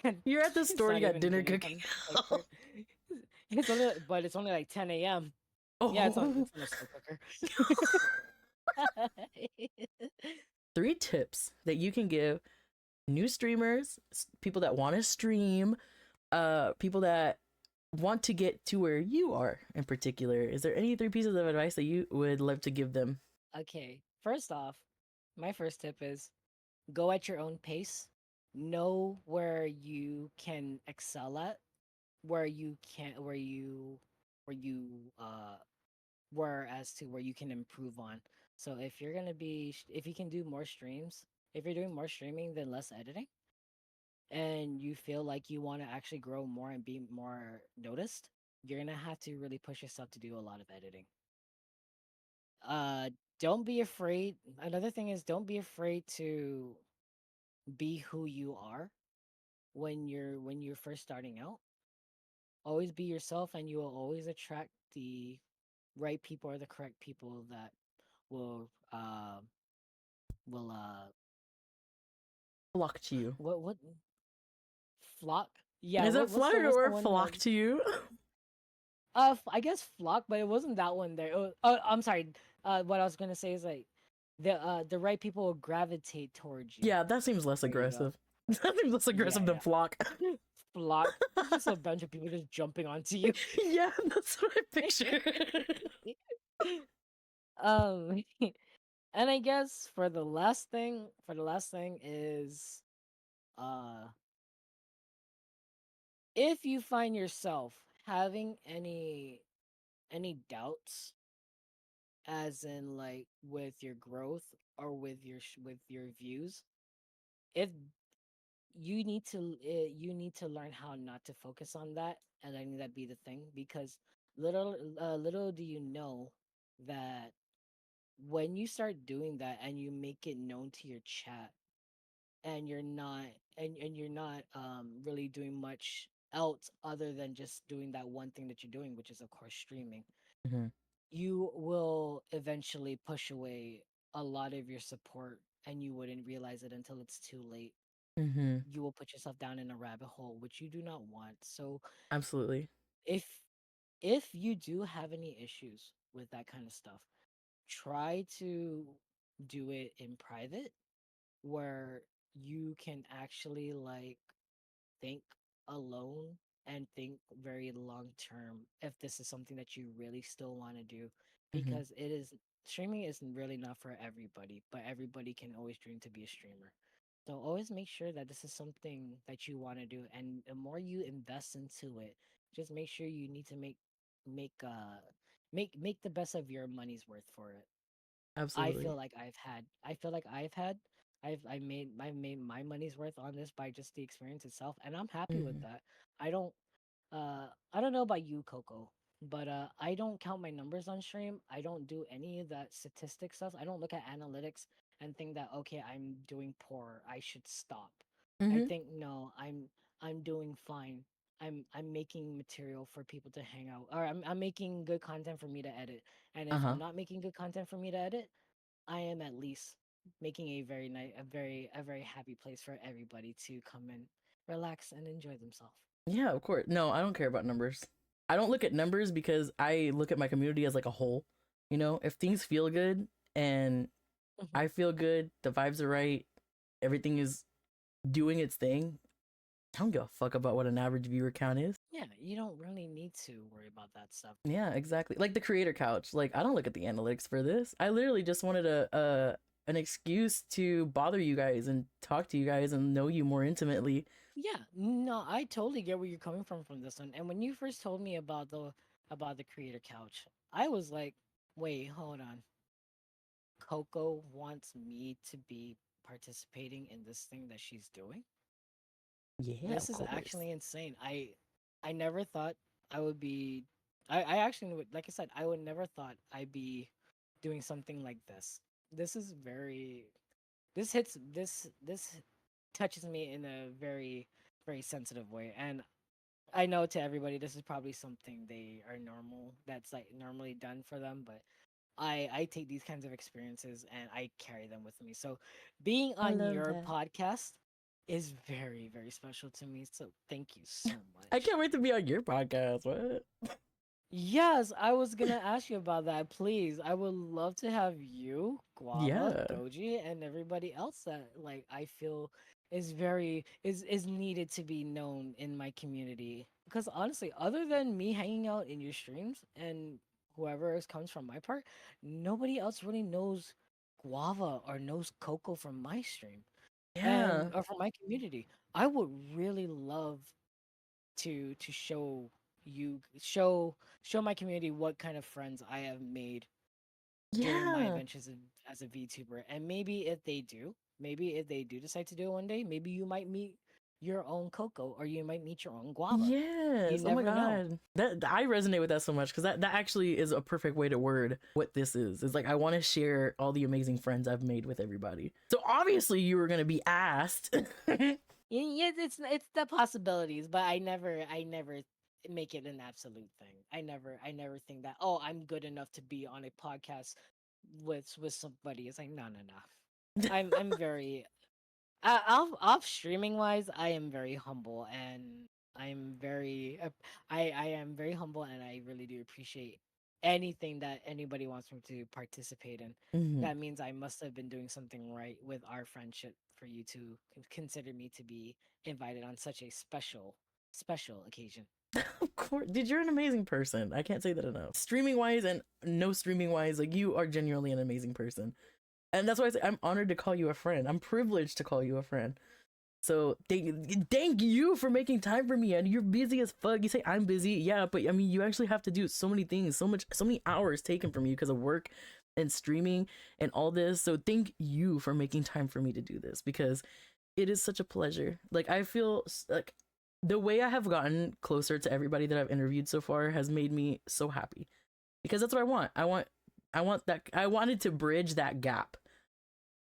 and You're at the it's store, you not got even dinner dinner cooking. time. It's only like 10 a.m. Yeah, Oh. it's on a slow cooker. 3 tips that you can give new streamers, people that want to stream, people that want to get to where you are in particular. Is there any 3 pieces of advice that you would love to give them? Okay, first off, my first tip is go at your own pace. Know where you can excel at, where you can where you where as to where you can improve on. So if you can do more streams, if you're doing more streaming than less editing, and you feel like you want to actually grow more and be more noticed, you're gonna have to really push yourself to do a lot of editing. Uh, don't be afraid. Another thing is don't be afraid to be who you are when you're first starting out. Always be yourself, and you will always attract the right people or the correct people that will will Flock to you. what flock? Yeah, Is it what's flock the or one that flock to you? I guess flock, but it wasn't that one there. I'm sorry. What I was gonna say is like the right people will gravitate towards you. Yeah, that seems less There you go. aggressive. That seems less Yeah, aggressive than yeah. flock. Flock. It's just a bunch of people just jumping onto you. Yeah, that's what I picture. um, and I guess for the last thing is, uh, if you find yourself having any doubts, as in like with your growth or with with your views, if you need to learn how not to focus on that and letting that be the thing, because little do you know that when you start doing that and you make it known to your chat, and you're not really doing much else other than just doing that one thing that you're doing, which is of course streaming, Hmm. you will eventually push away a lot of your support, and you wouldn't realize it until it's too late. Hmm. You will put yourself down in a rabbit hole, which you do not want. So Absolutely. if if you do have any issues with that kind of stuff, try to do it in private, where you can actually like think alone and think very long term if this is something that you really still want to do, Hmm. because it is streaming isn't really not for everybody, but everybody can always dream to be a streamer. So always make sure that this is something that you want to do, and the more you invest into it, just make sure you need to make make the best of your money's worth for it. Absolutely. I feel like I've made my money's worth on this by just the experience itself, and I'm happy with Hmm. that. I don't I don't know about you, Coco, but I don't count my numbers on stream. I don't do any of that statistic stuff. I don't look at analytics and think that okay, I'm doing poor, I should stop. I Hmm. think no, I'm doing fine. I'm making material for people to hang out, or I'm making good content for me to edit. And if Uh-huh. I'm not making good content for me to edit, I am at least making a very nice, a very happy place for everybody to come and relax and enjoy themselves. Yeah, of course. No, I don't care about numbers. I don't look at numbers because I look at my community as like a whole. You know, if things feel good and Mhm. I feel good, the vibes are right, everything is doing its thing, I don't give a fuck about what an average viewer count is. Yeah, you don't really need to worry about that stuff. Yeah, exactly. Like the creator couch. Like I don't look at the analytics for this. I literally just wanted a an excuse to bother you guys and talk to you guys and know you more intimately. Yeah, no, I totally get where you're coming from this one. And when you first told me about the creator couch, I was like, wait, hold on. Coco wants me to be participating in this thing that she's doing? Yeah, This of is course. actually insane. I never thought I would be I actually like I said, I would never thought I'd be doing something like this. This is very this touches me in a very sensitive way. And I know to everybody this is probably something they are normal that's like normally done for them, but I take these kinds of experiences and I carry them with me. So being I on love your that. podcast is very special to me. So thank you so I much. can't wait to be on your podcast. What? Yes, I was gonna ask you about that. Please, I would love to have you, Guava, Yeah. Doji, and everybody else that like I feel is very is needed to be known in my community. Because honestly, other than me hanging out in your streams and whoever else comes from my part, nobody else really knows Guava or knows Coco from my stream and Yeah. or from my community. I would really love to show my community what kind of friends I have made during my Yeah. adventures as a VTuber. And maybe if they do decide to do it one day, maybe you might meet your own Coco or you might meet your own Guava. You Yes. Oh my never know. god. That I resonate with that so much because that actually is a perfect way to word what this is. It's like I want to share all the amazing friends I've made with everybody. So obviously you were gonna be asked. Yeah, it's the possibilities, but I never make it an absolute thing. I never think that oh I'm good enough to be on a podcast with somebody. It's like, no, no, no. I'm very off streaming wise, I am very humble, and I'm very I am very humble, and I really do appreciate anything that anybody wants me to participate in. Mhm. That means I must have been doing something right with our friendship for you to consider me to be invited on such a special occasion. Of course, dude, you're an amazing person. I can't say that enough. Streaming wise and no streaming wise, like you are genuinely an amazing person, and that's why I say I'm honored to call you a friend. I'm privileged to call you a friend. So thank you for making time for me. And you're busy as fuck. You say I'm busy, yeah, but I mean, you actually have to do so many things, so many hours taken from you because of work and streaming and all this. So thank you for making time for me to do this because it is such a pleasure. Like I feel like the way I have gotten closer to everybody that I've interviewed so far has made me so happy because that's what I want. I want that. I wanted to bridge that gap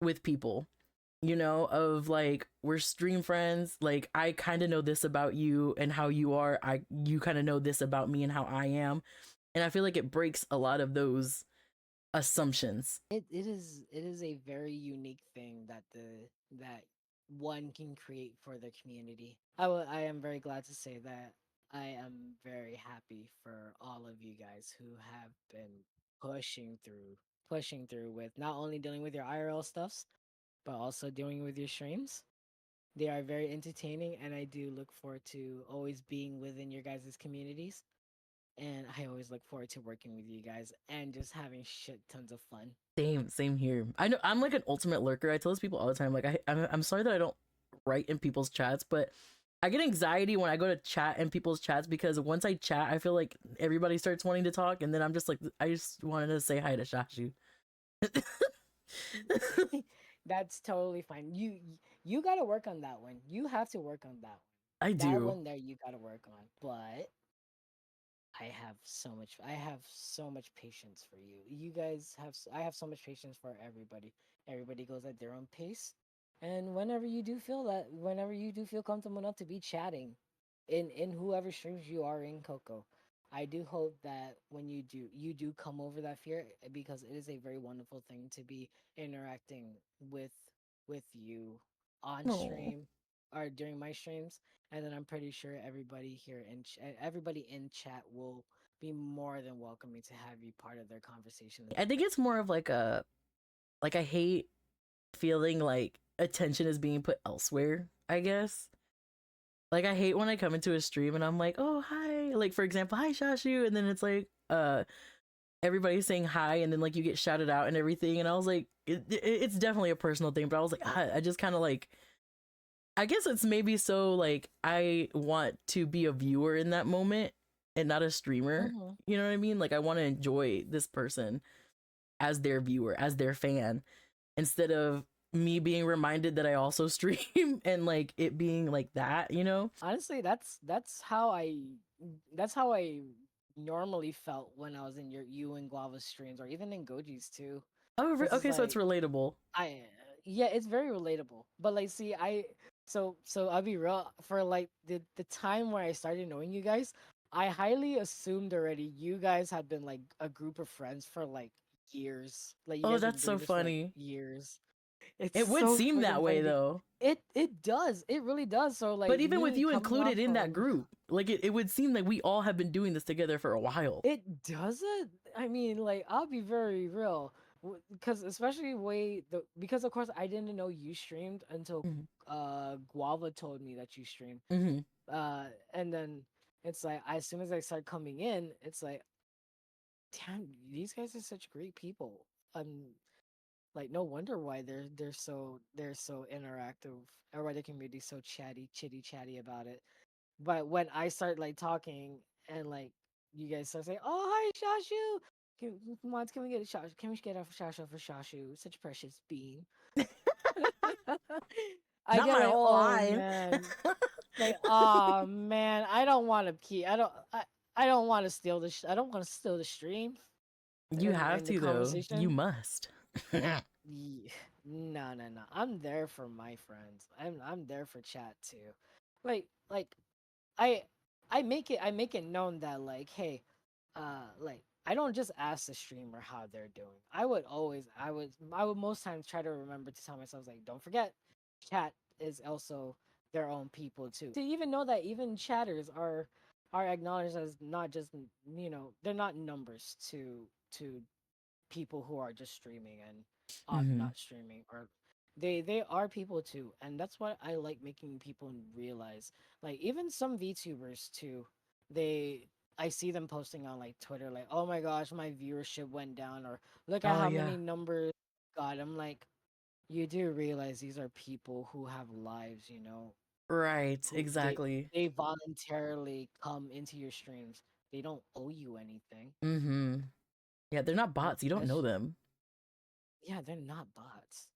with people, you know, of like we're stream friends, like I kind of know this about you and how you are, I you kind of know this about me and how I am, and I feel like it breaks a lot of those assumptions. It is a very unique thing that that one can create for the community. I am very glad to say that I am very happy for all of you guys who have been pushing through with not only dealing with your IRL stuffs, but also dealing with your streams. They are very entertaining, and I do look forward to always being within your guys' communities. And I always look forward to working with you guys and just having shit tons of fun. Same here. I know I'm like an ultimate lurker. I tell those people all the time, like I'm sorry that I don't write in people's chats, but I get anxiety when I go to chat in people's chats because once I chat, I feel like everybody starts wanting to talk, and then I'm just like, I just wanted to say hi to Shashu. That's totally fine. You got to work on that one. You have to work on that one. I That do. one there you got to work on. But I have so much patience for you. You guys have I have so much patience for everybody. Everybody goes at their own pace. And whenever you do feel comfortable enough to be chatting in whoever streams you are in Coco, I do hope that when you do come over that fear, because it is a very wonderful thing to be interacting with you on No. stream or during my streams. And then I'm pretty sure everybody in chat will be more than welcoming to have you part of their conversation. I think it's more of like a like I hate feeling like attention is being put elsewhere, I guess. Like I hate when I come into a stream and I'm like, "Oh, hi." Like for example, "Hi Shashu." And then it's like everybody's saying hi and then like you get shouted out and everything and I was like it's definitely a personal thing, but I was like I just kind of like I guess it's maybe so like I want to be a viewer in that moment and not a streamer. Mm-hmm. You know what I mean? Like I want to enjoy this person as their viewer, as their fan, instead of me being reminded that I also stream and like it being like that, you know? Honestly, that's how I normally felt when I was in your you and Guava streams, or even in Goji's too. Oh, Because it's okay, so it's like relatable. I yeah, it's very relatable. But like, see, so I'll be real. For like the time where I started knowing you guys, I highly assumed already you guys had been like a group of friends for like years. Like you Oh, guys been that's so doing this for like funny. years. It's It would so seem that freaking way funny. though. It does. It really does. So But like even with me you coming off included in that from group, like it would seem like we all have been doing this together for a while. it doesn't. I mean, like I'll be very real, because especially because of course I didn't know you streamed until Hmm. Guava told me that you streamed. Hmm. And then it's like as soon as I start coming in, it's like, damn, these guys are such great people. Um, like no wonder why they're so interactive, or why the community's so chitty chatty about it. But when I start like talking and like you guys start saying, "Oh hi Shashu, can we get a Shashu? Can we get a Shashu for Shashu? Such a precious being." I Not get my like, whole oh line. man, like oh man, I don't want to keep. I don't want to steal I don't want to steal the stream You have and the to though. You conversation. must. No, no, no. I'm there for my friends. I'm there for chat too. Like I I make it known that like, hey, like I don't just ask the streamer how they're doing. I would most times try to remember to tell myself like, don't forget, chat is also their own people too. To even know that even chatters are acknowledged as not just they're not numbers to people who are just streaming and Mm-hmm. not streaming, or they are people too, and that's what I like making people realize. Like even some VTubers too, they I see them posting on like Twitter like, oh my gosh, my viewership went down, or look at Oh how yeah. many numbers got. I'm like, you do realize these are people who have lives, Right. who Exactly. they voluntarily come into your streams. They don't owe you anything. Mm-hmm. Yeah, they're not Like bots. You don't know that's them. Yeah, they're not bots.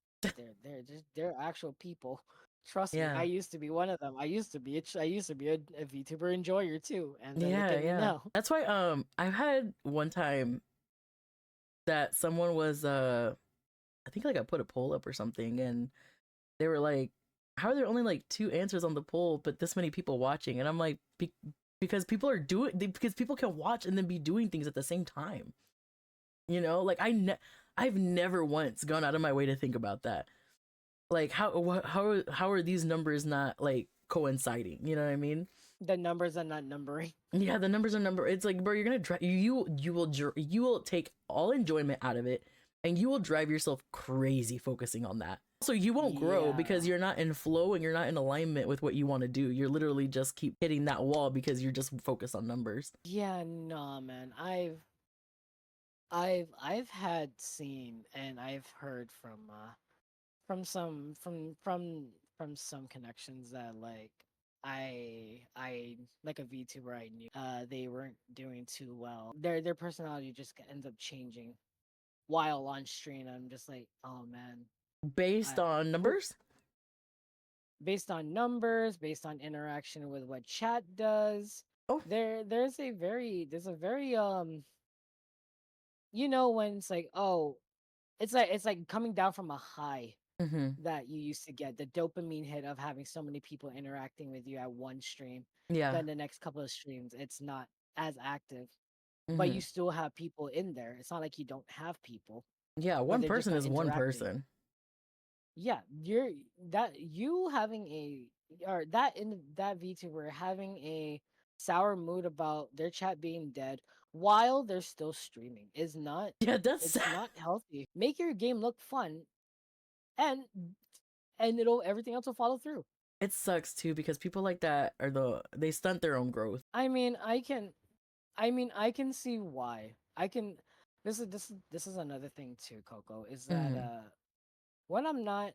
They're actual people. Trust me, I Yeah. used to be one of them. I used to be a VTuber enjoyer too, and then look Yeah, at me yeah. now. That's why I've had one time that someone was I think like I put a poll up or something and they were like, how are there only like two answers on the poll but this many people watching? And I'm like, because people are because people can watch and then be doing things at the same time. Like I've never once gone out of my way to think about that. Like how are these numbers not like coinciding? You know what I mean? The numbers are not numbering. Yeah, the numbers are number. It's like, bro, you're gonna drive. You will take all enjoyment out of it, and you will drive yourself crazy focusing on that. So you won't grow because Yeah. you're not in flow and you're not in alignment with what you want to do. You're literally just keep hitting that wall because you're just focused on numbers. Yeah, nah, man. I've had seen and I've heard from some from some connections that like I like a VTuber I knew. They weren't doing too well. Their personality just ends up changing while on stream. I'm just like, oh man, Based I on who numbers. based on numbers, based on interaction with what chat does. Oh. There's a very when it's like, oh, it's like coming down from a high Mm-hmm. that you used to get, the dopamine hit of having so many people interacting with you at one stream. Yeah. Then the next couple of streams it's not as active, but you Mm-hmm. still have people in there. It's not like you don't have people, Yeah. but One they're just person not is one interacting. person. Yeah, you having a or that in that VTuber having a sour mood about their chat being dead while they're still streaming is not Yeah, that's it's not healthy. Make your game look fun, and it'll everything else will follow through. it sucks too because people like that are they stunt their own growth. I mean, I can see why. I can this is another thing too, Coco, is that Mm-hmm. when I'm not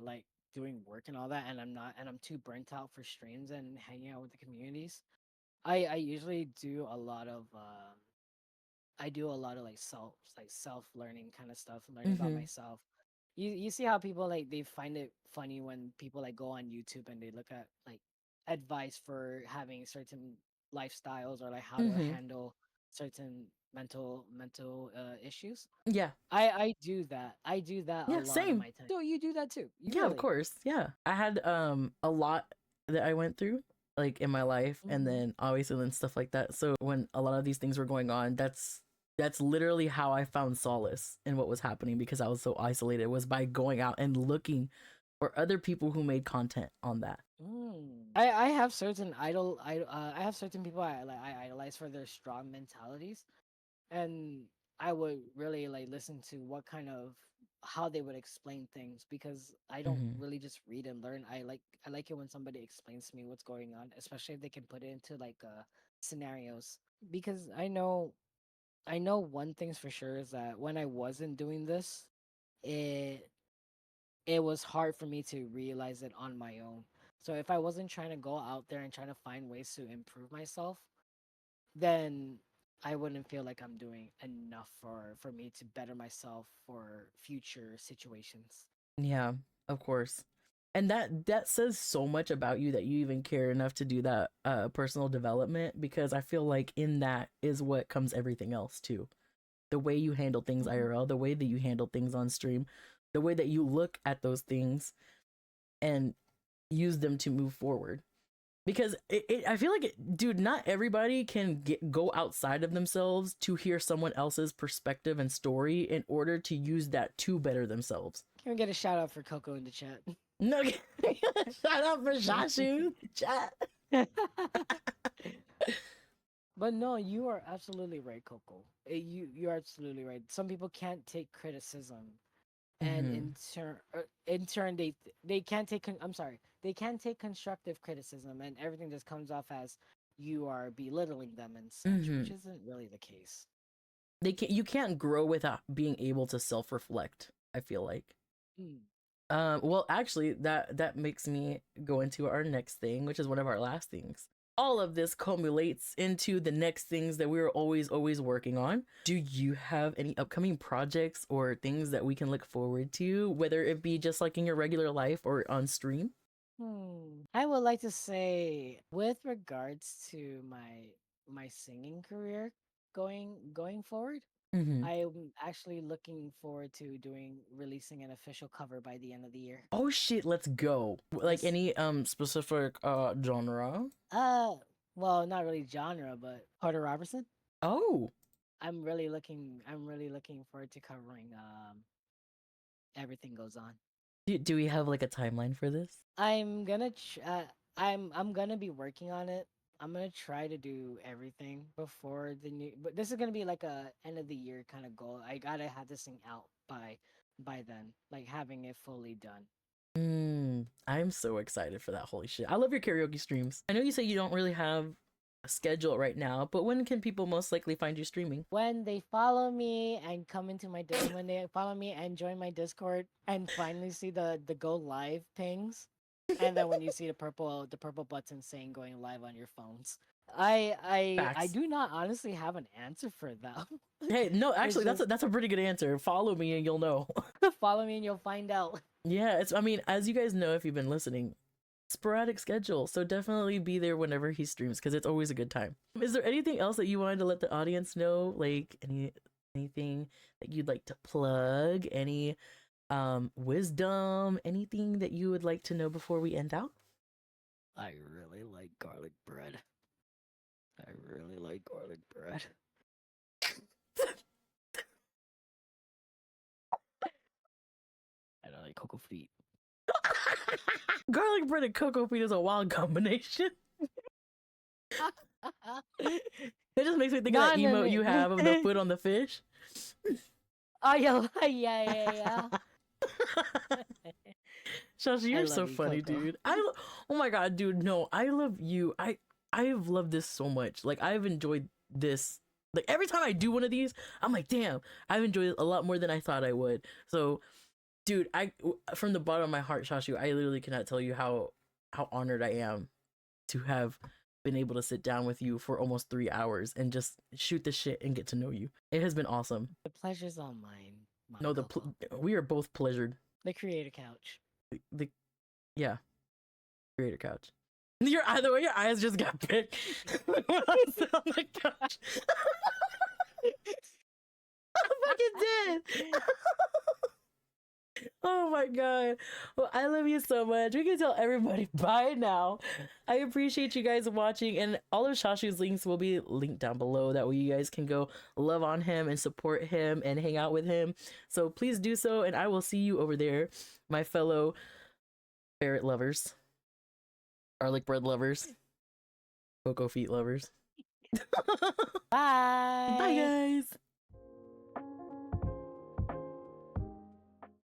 like doing work and all that, and I'm too burnt out for streams and hanging out with the communities, I usually do a lot of like self learning kind of stuff, learning about Mm-hmm. myself. You see how people like they find it funny when people like go on YouTube and they look at like advice for having certain lifestyles, or like how to Mm-hmm. handle certain mental issues. Yeah. I do that. I do that a Yeah. lot of Same. my time. So you do that too. You Yeah, of really. course. Yeah. I had a lot that I went through like in my life and Hmm. then obviously and stuff like that. So when a lot of these things were going on, that's literally how I found solace in what was happening because I was so isolated was by going out and looking for other people who made content on that. I have certain I have certain people I idolize for their strong mentalities, and I would really like listen to what kind of how they would explain things, because I don't Hmm. really just read and learn. I like it when somebody explains to me what's going on, especially if they can put it into like scenarios, because I know one thing's for sure is that when I wasn't doing this, it it was hard for me to realize it on my own. So if I wasn't trying to go out there and trying to find ways to improve myself, then I wouldn't feel like I'm doing enough for me to better myself for future situations. Yeah, of course. And that says so much about you that you even care enough to do that personal development because I feel like in that is what comes everything else too. The way you handle things Mhm. IRL, the way that you handle things on stream, the way that you look at those things and use them to move forward. because I feel like dude, not everybody can go outside of themselves to hear someone else's perspective and story in order to use that to better themselves. Can we get a shout out for Coco in the chat? No, shout out for Shashu chat. But no, you are absolutely right, Coco. You're absolutely right. Some people can't take criticism, and Mm-hmm. in turn they can't take. I'm sorry, they can't take constructive criticism, and everything just comes off as you are belittling them and such, Mm-hmm. which isn't really the case. You can't grow without being able to self-reflect, I feel like. Mm. Well, actually, that makes me go into our next thing, which is one of our last things. All of this culminates into the next things that we're always working on. Do you have any upcoming projects or things that we can look forward to, whether it be just like in your regular life or on stream? I would like to say, with regards to my singing career going forward, Mm-hmm. I'm actually looking forward to releasing an official cover by the end of the year. Oh shit, let's go. Like Yes. any specific genre? Uh, well, not really genre, but Carter Robertson. Oh, I'm really looking forward to covering Everything Goes On. do we have like a timeline for this? I'm gonna I'm gonna be working on it. I'm gonna try to do everything before the new, but this is gonna be like a end of the year kind of goal. I gotta have this thing out by then, like having it fully done. I'm so excited for that. Holy shit. I love your karaoke streams. I know you say you don't really have a schedule right now, but when can people most likely find you streaming? When they follow me and when they follow me and join my Discord and finally see the go live pings, and then when you see the purple button saying going live on your phones. I Facts. do not honestly have an answer for that. Hey, no, It's actually, just that's a pretty good answer. Follow me and you'll know. follow me and you'll find out. Yeah, it's. I mean, as you guys know, if you've been listening, sporadic schedule. So definitely be there whenever he streams because it's always a good time. Is there anything else that you wanted to let the audience know? Like anything that you'd like to plug? Any wisdom? Anything that you would like to know before we end out? I really like garlic bread. I really like garlic bread. I don't like cocoa feet. Garlic bread and cocoa feet is a wild combination. It just makes me think of that emote you have of the foot on the fish. Oh yeah, yeah. Shashu, I you're love so you, funny, Coco. dude. Oh my god, dude. No, I love you. I've loved this so much. Like I've enjoyed this. Like every time I do one of these, I'm like, damn, I've enjoyed it a lot more than I thought I would. So, dude, I from the bottom of my heart, Shashu, I literally cannot tell you how honored I am to have been able to sit down with you for almost 3 hours and just shoot the shit and get to know you. It has been awesome. The pleasure's all mine, No, Coco. we are both pleasured. The creator couch. The yeah, creator couch. The way your eyes just got big when I was on the couch. I fucking did. Oh my god. Well, I love you so much. We can tell everybody bye now. I appreciate you guys watching, and all of Shashu's links will be linked down below. That way you guys can go love on him and support him and hang out with him. So please do so, and I will see you over there, my fellow ferret lovers, garlic bread lovers, cocoa feet lovers. Bye. Bye guys.